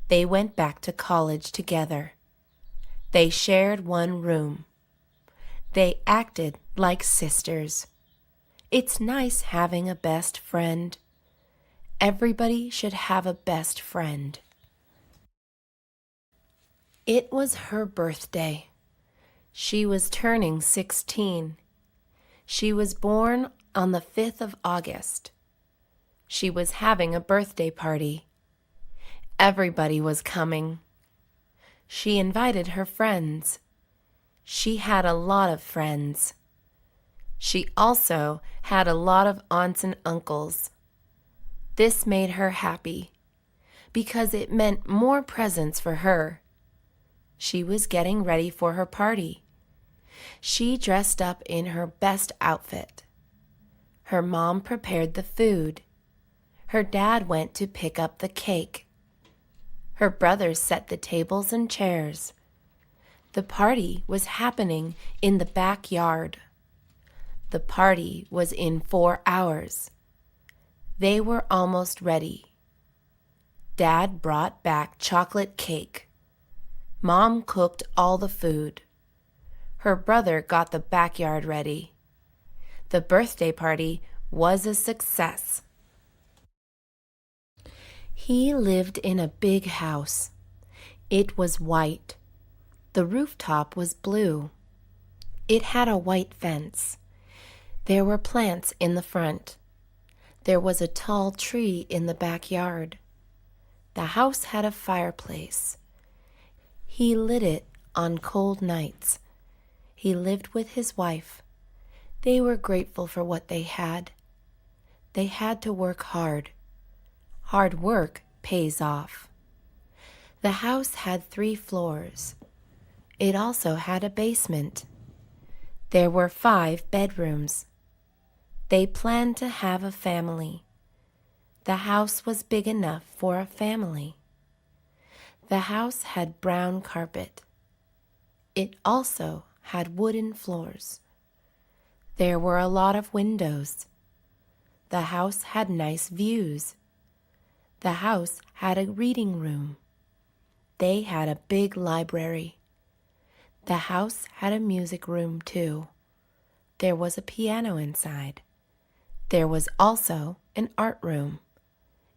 They went back to college together. They shared one room. They acted like sisters. It's nice having a best friend. Everybody should have a best friend. It was her birthday. She was turning 16. She was born on the 5th of August. She was having a birthday party. Everybody was coming. She invited her friends. She had a lot of friends. She also had a lot of aunts and uncles. This made her happy because it meant more presents for her. She was getting ready for her party. She dressed up in her best outfit. Her mom prepared the food. Her dad went to pick up the cake. Her brothers set the tables and chairs. The party was happening in the backyard. The party was in 4 hours. They were almost ready. Dad brought back chocolate cake. Mom cooked all the food. Her brother got the backyard ready. The birthday party was a success. He lived in a big house. It was white. The rooftop was blue. It had a white fence. There were plants in the front. There was a tall tree in the backyard. The house had a fireplace. He lit it on cold nights. He lived with his wife. They were grateful for what they had. They had to work hard. Hard work pays off. The house had 3 floors. It also had a basement. There were 5 bedrooms. They planned to have a family. The house was big enough for a family. The house had brown carpet. It also had wooden floors. There were a lot of windows. The house had nice views. The house had a reading room. They had a big library. The house had a music room too. There was a piano inside. There was also an art room.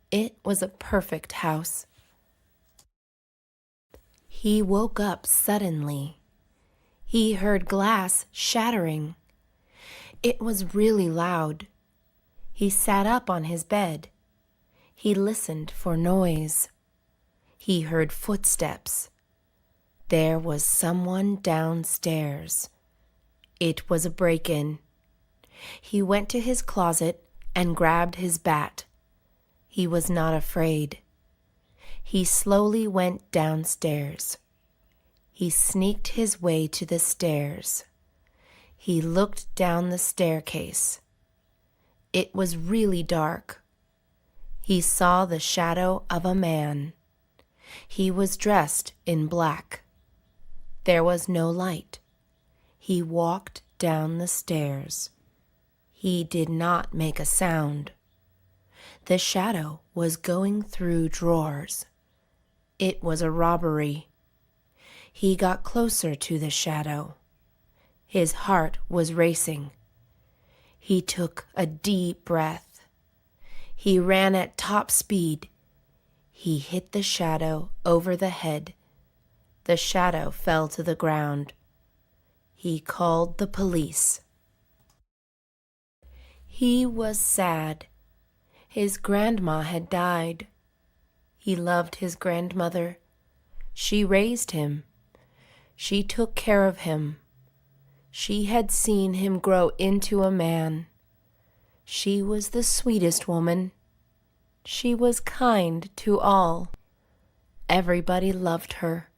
It was a perfect house. He woke up suddenly. He heard glass shattering. It was really loud. He sat up on his bed. He listened for noise. He heard footsteps. There was someone downstairs. It was a break-in. He went to his closet and grabbed his bat. He was not afraid. He slowly went downstairs. He sneaked his way to the stairs. He looked down the staircase. It was really dark. He saw the shadow of a man. He was dressed in black. There was no light. He walked down the stairs. He did not make a sound. The shadow was going through drawers. It was a robbery. He got closer to the shadow. His heart was racing. He took a deep breath. He ran at top speed. He hit the shadow over the head. The shadow fell to the ground. He called the police. He was sad. His grandma had died. He loved his grandmother. She raised him. She took care of him. She had seen him grow into a man. She was the sweetest woman. She was kind to all. Everybody loved her.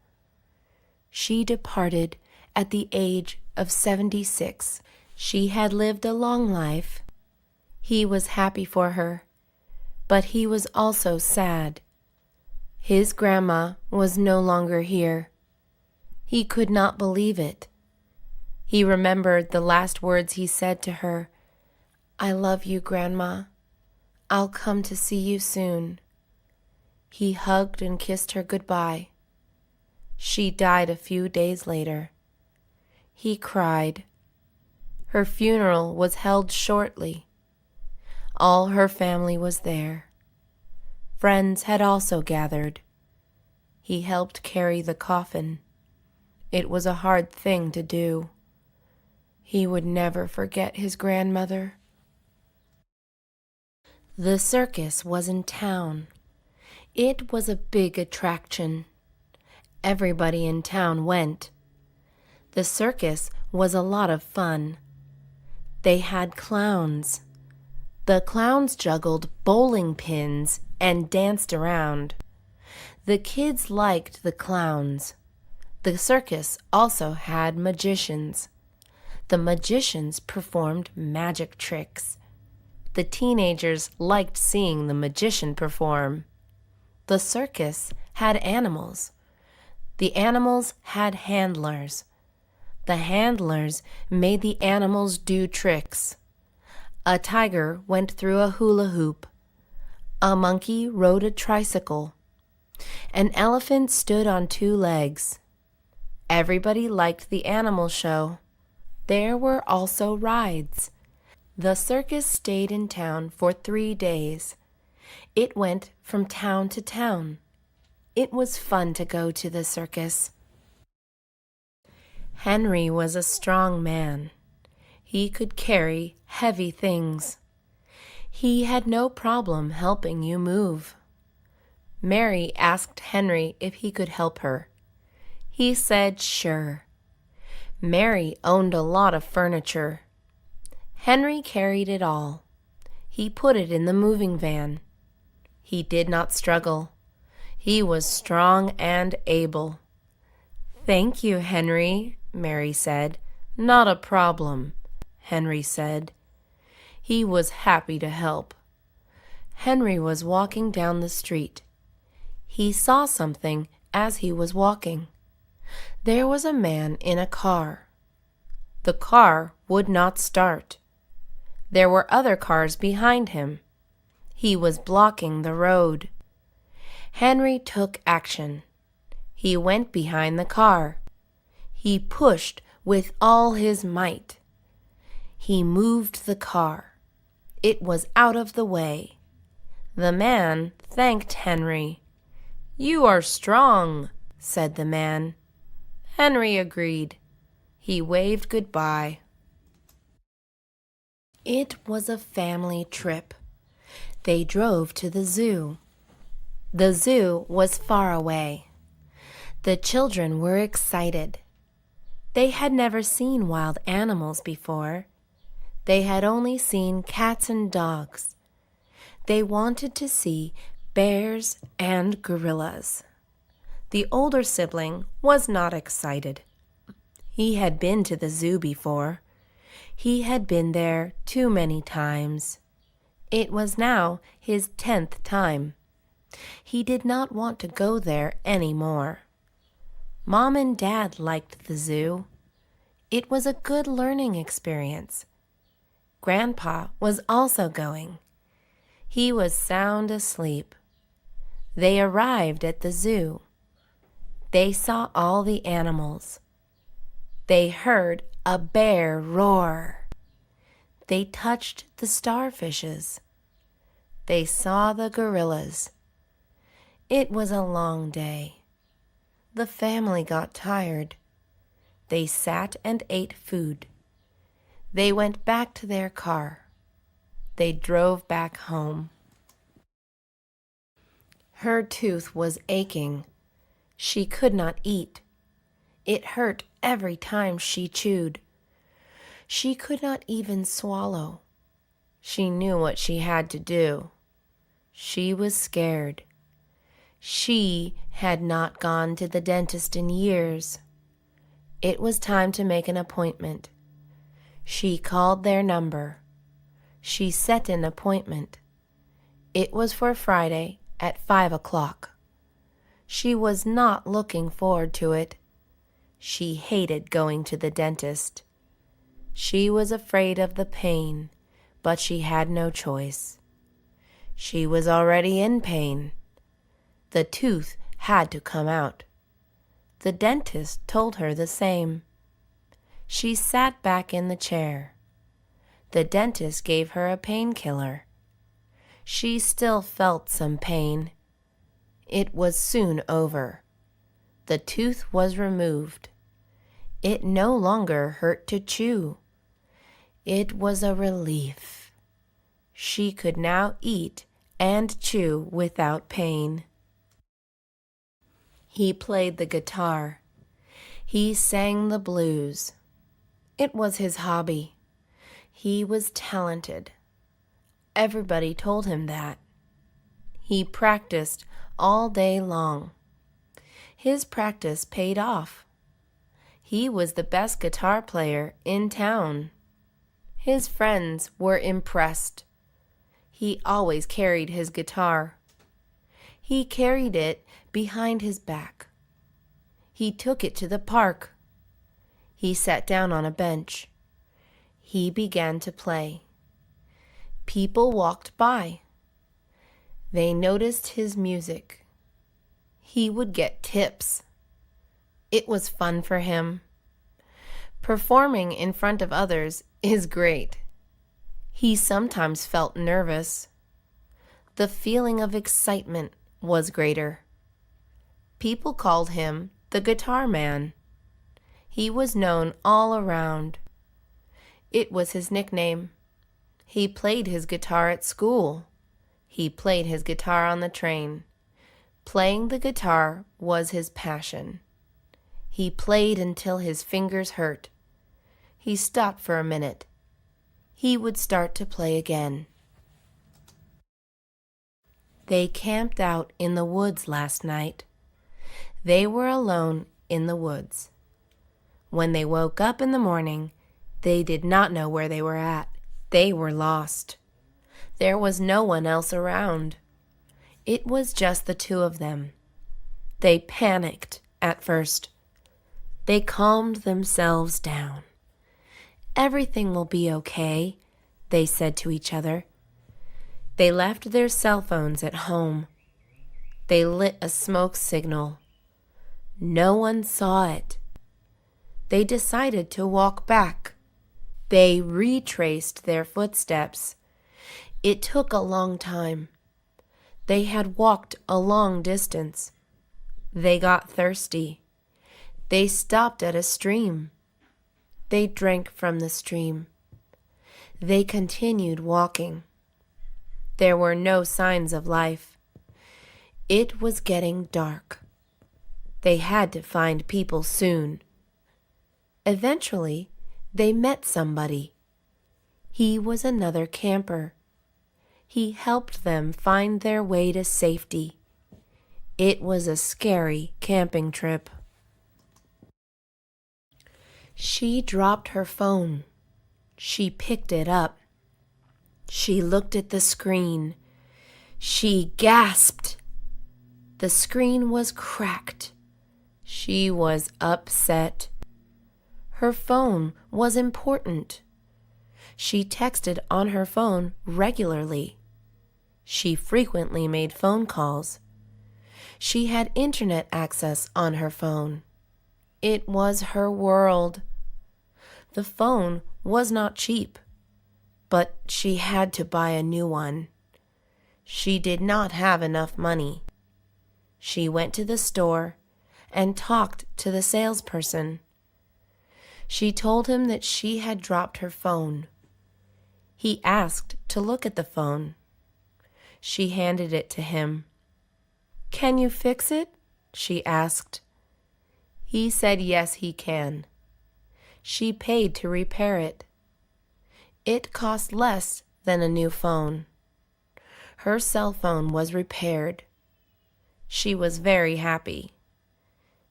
She departed at the age of 76. She had lived a long life. He was happy for her, but he was also sad. His grandma was no longer here. He could not believe it. He remembered the last words he said to her, "I love you, Grandma. I'll come to see you soon." He hugged and kissed her goodbye. She died a few days later. He cried. Her funeral was held shortly. All her family was there. Friends had also gathered. He helped carry the coffin. It was a hard thing to do. He would never forget his grandmother. The circus was in town. It was a big attraction. Everybody in town went. The circus was a lot of fun. They had clowns. The clowns juggled bowling pins and danced around. The kids liked the clowns. The circus also had magicians. The magicians performed magic tricks. The teenagers liked seeing the magician perform. The circus had animals. The animals had handlers. The handlers made the animals do tricks. A tiger went through a hula hoop. A monkey rode a tricycle. An elephant stood on 2 legs. Everybody liked the animal show. There were also rides. The circus stayed in town for 3 days. It went from town to town. It was fun to go to the circus. Henry was a strong man. He could carry heavy things. He had no problem helping you move. Mary asked Henry if he could help her. He said sure. Mary owned a lot of furniture. Henry carried it all. He put it in the moving van. He did not struggle. He was strong and able. "Thank you, Henry," Mary said. "Not a problem," Henry said. He was happy to help. Henry was walking down the street. He saw something as he was walking. There was a man in a car. The car would not start. There were other cars behind him. He was blocking the road. Henry took action. He went behind the car. He pushed with all his might. He moved the car. It was out of the way. The man thanked Henry. "You are strong," said the man. Henry agreed. He waved goodbye. It was a family trip. They drove to the zoo. The zoo was far away. The children were excited. They had never seen wild animals before. They had only seen cats and dogs. They wanted to see bears and gorillas. The older sibling was not excited. He had been to the zoo before. He had been there too many times. It was now his 10th time. He did not want to go there any more. Mom and Dad liked the zoo. It was a good learning experience. Grandpa was also going. He was sound asleep. They arrived at the zoo. They saw all the animals. They heard a bear roar. They touched the starfishes. They saw the gorillas. It was a long day. The family got tired. They sat and ate food. They went back to their car. They drove back home. Her tooth was aching. She could not eat. It hurt every time she chewed. She could not even swallow. She knew what she had to do. She was scared. She had not gone to the dentist in years. It was time to make an appointment. She called their number. She set an appointment. It was for Friday at 5 o'clock. She was not looking forward to it. She hated going to the dentist. She was afraid of the pain, but she had no choice. She was already in pain. The tooth had to come out. The dentist told her the same. She sat back in the chair. The dentist gave her a painkiller. She still felt some pain. It was soon over. The tooth was removed. It no longer hurt to chew. It was a relief. She could now eat and chew without pain. He played the guitar. He sang the blues. It was his hobby. He was talented. Everybody told him that. He practiced all day long. His practice paid off. He was the best guitar player in town. His friends were impressed. He always carried his guitar. He carried it behind his back. He took it to the park. He sat down on a bench. He began to play. People walked by. They noticed his music. He would get tips. It was fun for him. Performing in front of others is great. He sometimes felt nervous. The feeling of excitement was greater. People called him the Guitar Man. He was known all around. It was his nickname. He played his guitar at school. He played his guitar on the train. Playing the guitar was his passion. He played until his fingers hurt. He stopped for a minute. He would start to play again. They camped out in the woods last night. They were alone in the woods. When they woke up in the morning, they did not know where they were at. They were lost. There was no one else around. It was just the two of them. They panicked at first. They calmed themselves down. "Everything will be okay," they said to each other. They left their cell phones at home. They lit a smoke signal. No one saw it. They decided to walk back. They retraced their footsteps. It took a long time. They had walked a long distance. They got thirsty. They stopped at a stream. They drank from the stream. They continued walking. There were no signs of life. It was getting dark. They had to find people soon. Eventually, they met somebody. He was another camper. He helped them find their way to safety. It was a scary camping trip. She dropped her phone. She picked it up. She looked at the screen. She gasped. The screen was cracked. She was upset. Her phone was important. She texted on her phone regularly. She frequently made phone calls. She had internet access on her phone. It was her world. The phone was not cheap, but she had to buy a new one. She did not have enough money. She went to the store and talked to the salesperson. She told him that she had dropped her phone. He asked to look at the phone. She handed it to him. "Can you fix it?" she asked. He said yes, he can. She paid to repair it. It cost less than a new phone. Her cell phone was repaired. She was very happy.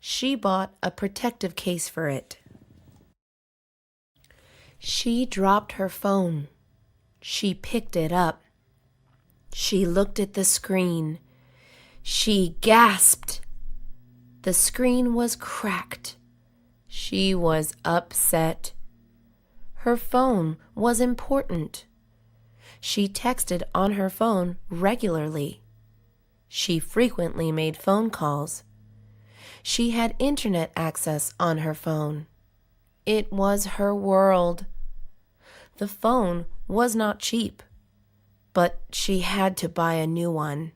She bought a protective case for it. She dropped her phone. She picked it up. She looked at the screen. She gasped. The screen was cracked. She was upset. Her phone was important. She texted on her phone regularly. She frequently made phone calls. She had internet access on her phone. It was her world. The phone was not cheap, but she had to buy a new one.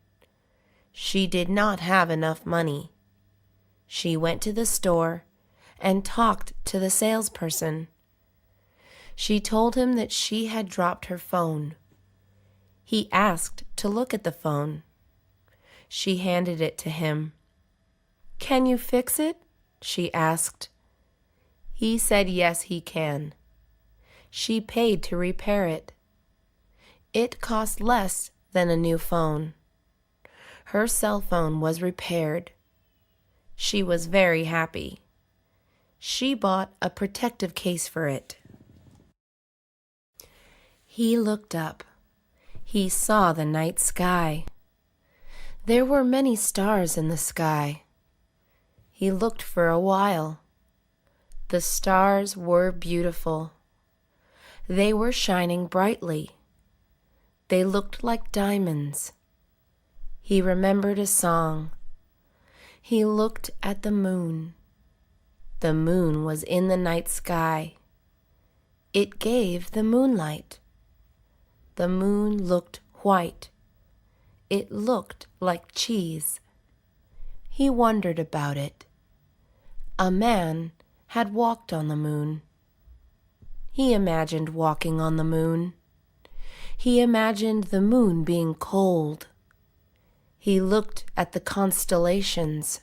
She did not have enough money. She went to the store and talked to the salesperson. She told him that she had dropped her phone. He asked to look at the phone. She handed it to him. "Can you fix it?" she asked. He said yes, he can. She paid to repair it. It cost less than a new phone. Her cell phone was repaired. She was very happy. She bought a protective case for it. He looked up. He saw the night sky. There were many stars in the sky. He looked for a while. The stars were beautiful. They were shining brightly. They looked like diamonds. He remembered a song. He looked at the moon. The moon was in the night sky. It gave the moonlight. The moon looked white. It looked like cheese. He wondered about it. A man had walked on the moon. He imagined walking on the moon. He imagined the moon being cold. He looked at the constellations.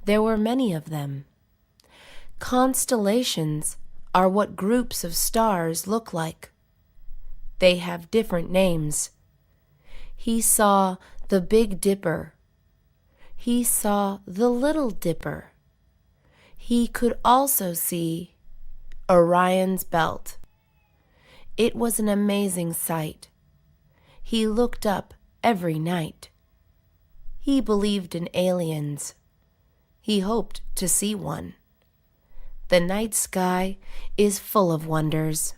There were many of them. Constellations are what groups of stars look like. They have different names. He saw the Big Dipper. He saw the Little Dipper. He could also see Orion's belt. It was an amazing sight. He looked up every night. He believed in aliens. He hoped to see one. The night sky is full of wonders.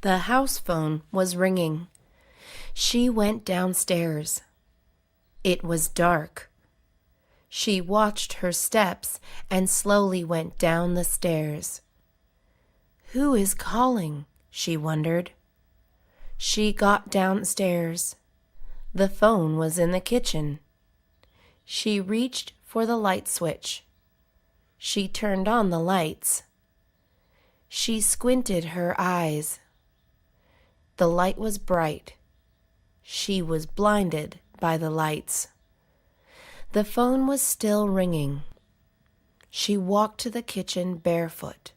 The house phone was ringing. She went downstairs. It was dark. She watched her steps and slowly went down the stairs. Who is calling? She wondered. She got downstairs. The phone was in the kitchen. She reached for the light switch. She turned on the lights. She squinted her eyes. The light was bright. She was blinded by the lights. The phone was still ringing. She walked to the kitchen barefoot.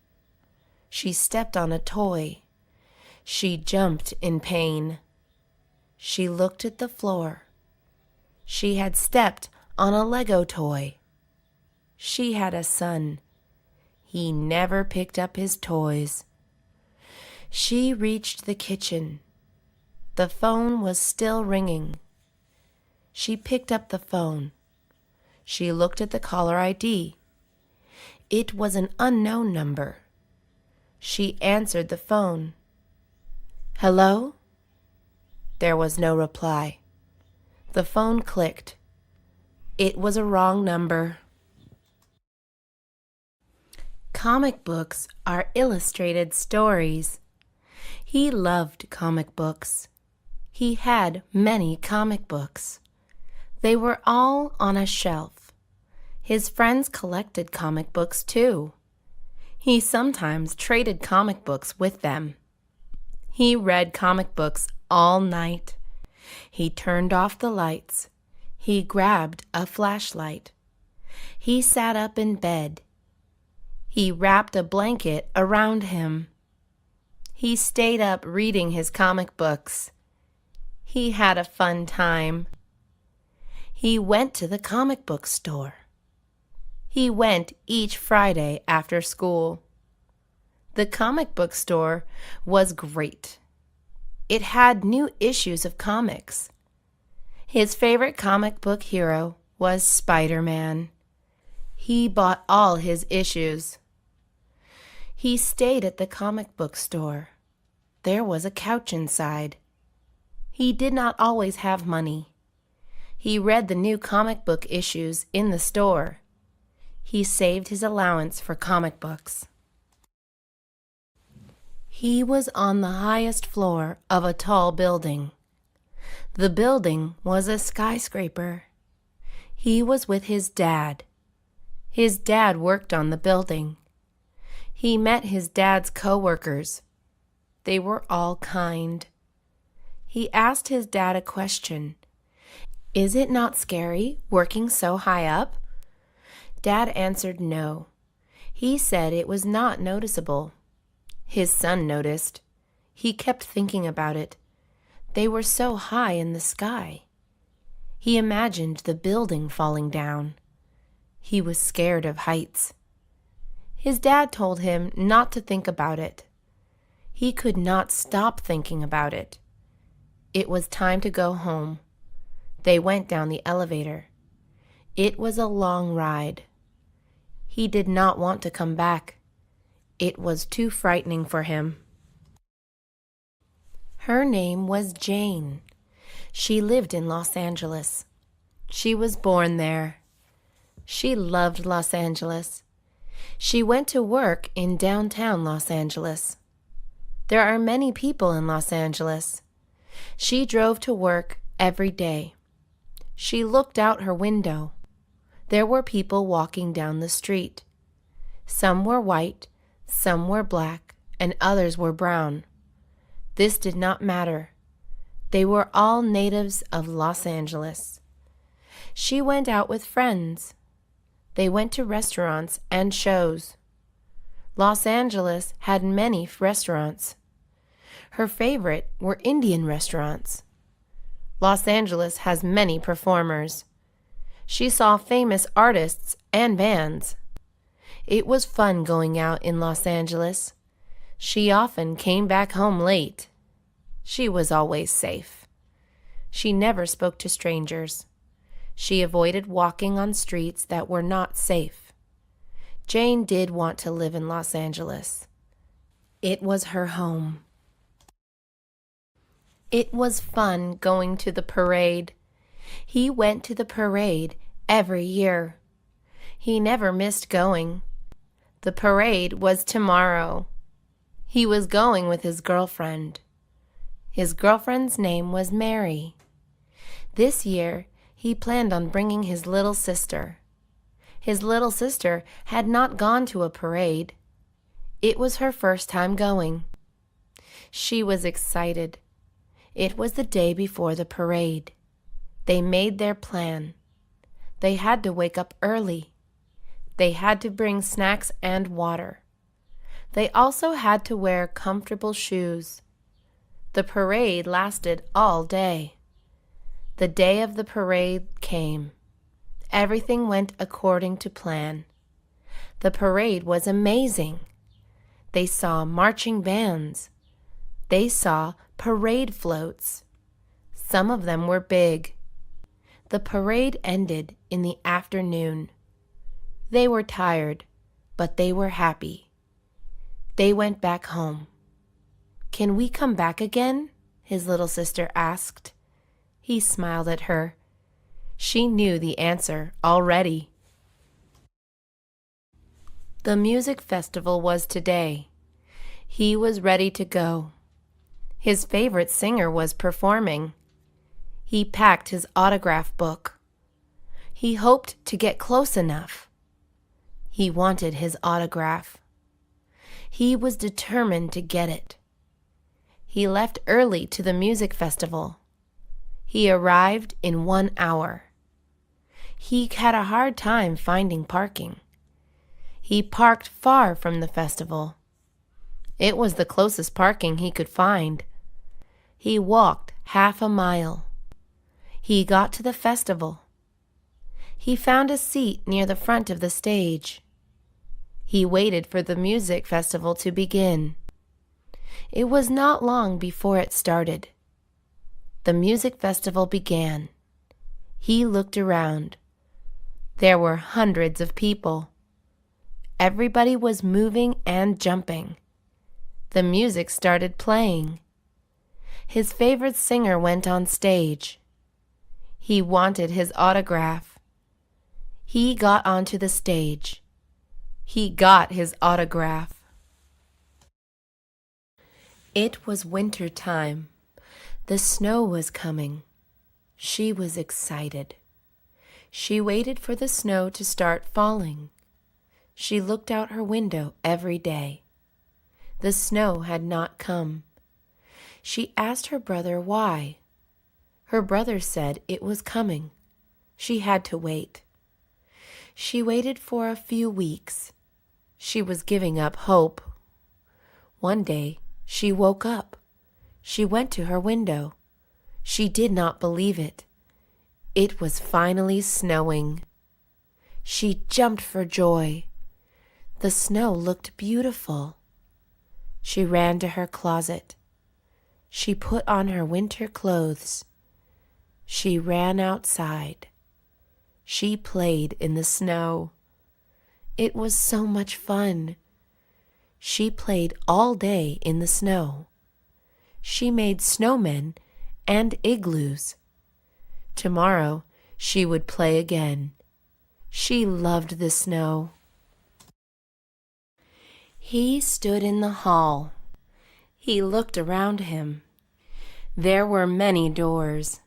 She stepped on a toy. She jumped in pain. She looked at the floor. She had stepped on a Lego toy. She had a son. He never picked up his toys. She reached the kitchen. The phone was still ringing. She picked up the phone. She looked at the caller ID. It was an unknown number. She answered the phone. "Hello?" There was no reply. The phone clicked. It was a wrong number. Comic books are illustrated stories. He loved comic books. He had many comic books. They were all on a shelf. His friends collected comic books too. He sometimes traded comic books with them. He read comic books all night. He turned off the lights. He grabbed a flashlight. He sat up in bed. He wrapped a blanket around him. He stayed up reading his comic books. He had a fun time. He went to the comic book store. He went each Friday after school. The comic book store was great. It had new issues of comics. His favorite comic book hero was Spider-Man. He bought all his issues. He stayed at the comic book store. There was a couch inside. He did not always have money. He read the new comic book issues in the store. He saved his allowance for comic books. He was on the highest floor of a tall building. The building was a skyscraper. He was with his dad. His dad worked on the building. He met his dad's coworkers. They were all kind. He asked his dad a question. "Is it not scary working so high up?" Dad answered no. He said it was not noticeable. His son noticed. He kept thinking about it. They were so high in the sky. He imagined the building falling down. He was scared of heights. His dad told him not to think about it. He could not stop thinking about it. It was time to go home. They went down the elevator. It was a long ride. He did not want to come back. It was too frightening for him. Her name was Jane. She lived in Los Angeles. She was born there. She loved Los Angeles. She went to work in downtown Los Angeles. There are many people in Los Angeles. She drove to work every day. She looked out her window. There were people walking down the street. Some were white, some were black, and others were brown. This did not matter. They were all natives of Los Angeles. She went out with friends. They went to restaurants and shows. Los Angeles had many restaurants. Her favorite were Indian restaurants. Los Angeles has many performers. She saw famous artists and bands. It was fun going out in Los Angeles. She often came back home late. She was always safe. She never spoke to strangers. She avoided walking on streets that were not safe. Jane did want to live in Los Angeles. It was her home. It was fun going to the parade. He went to the parade every year. He never missed going. The parade was tomorrow. He was going with his girlfriend. His girlfriend's name was Mary. This year, he planned on bringing his little sister. His little sister had not gone to a parade. It was her first time going. She was excited. It was the day before the parade. They made their plan. They had to wake up early. They had to bring snacks and water. They also had to wear comfortable shoes. The parade lasted all day. The day of the parade came. Everything went according to plan. The parade was amazing. They saw marching bands. They saw parade floats. Some of them were big. The parade ended in the afternoon. They were tired, but they were happy. They went back home. "Can we come back again?" his little sister asked. He smiled at her. She knew the answer already. The music festival was today. He was ready to go. His favorite singer was performing. He packed his autograph book. He hoped to get close enough. He wanted his autograph. He was determined to get it. He left early to the music festival. He arrived in 1 hour. He had a hard time finding parking. He parked far from the festival. It was the closest parking he could find. He walked half a mile. He got to the festival. He found a seat near the front of the stage. He waited for the music festival to begin. It was not long before it started. The music festival began. He looked around. There were hundreds of people. Everybody was moving and jumping. The music started playing. His favorite singer went on stage. He wanted his autograph. He got onto the stage. He got his autograph. It was winter time. The snow was coming. She was excited. She waited for the snow to start falling. She looked out her window every day. The snow had not come. She asked her brother why. Her brother said it was coming. She had to wait. She waited for a few weeks. She was giving up hope. One day, she woke up. She went to her window. She did not believe it. It was finally snowing. She jumped for joy. The snow looked beautiful. She ran to her closet. She put on her winter clothes. She ran outside. She played in the snow. It was so much fun. She played all day in the snow. She made snowmen and igloos. Tomorrow she would play again. She loved the snow. He stood in the hall. He looked around him. There were many doors.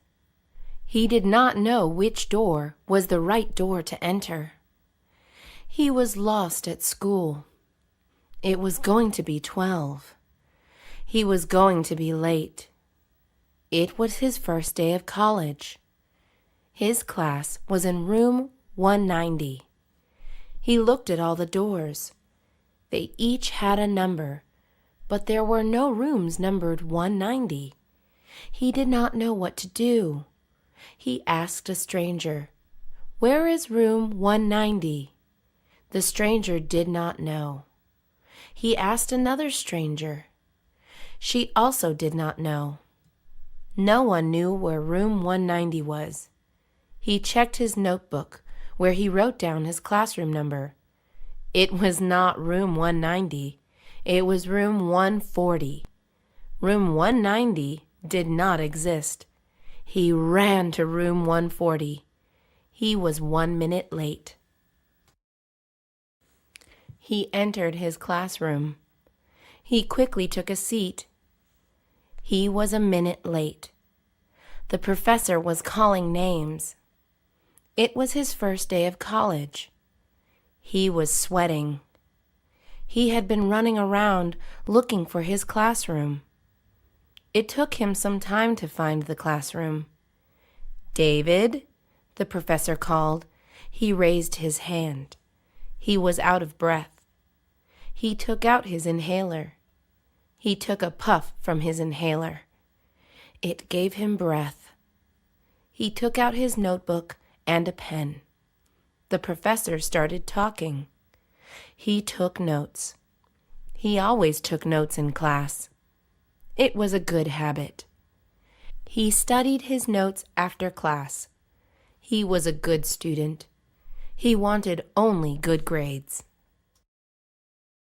He did not know which door was the right door to enter. He was lost at school. It was going to be 12. He was going to be late. It was his first day of college. His class was in room 190. He looked at all the doors. They each had a number, but there were no rooms numbered 190. He did not know what to do. He asked a stranger, "Where is room 190?" The stranger did not know. He asked another stranger. She also did not know. No one knew where room 190 was. He checked his notebook, where he wrote down his classroom number. It was not room 190. It was room 140. Room 190 did not exist. He ran to room 140. He was 1 minute late. He entered his classroom. He quickly took a seat. He was a minute late. The professor was calling names. It was his first day of college. He was sweating. He had been running around looking for his classroom. It took him some time to find the classroom. "David," the professor called. He raised his hand. He was out of breath. He took out his inhaler. He took a puff from his inhaler. It gave him breath. He took out his notebook and a pen. The professor started talking. He took notes. He always took notes in class. It was a good habit. He studied his notes after class. He was a good student. He wanted only good grades.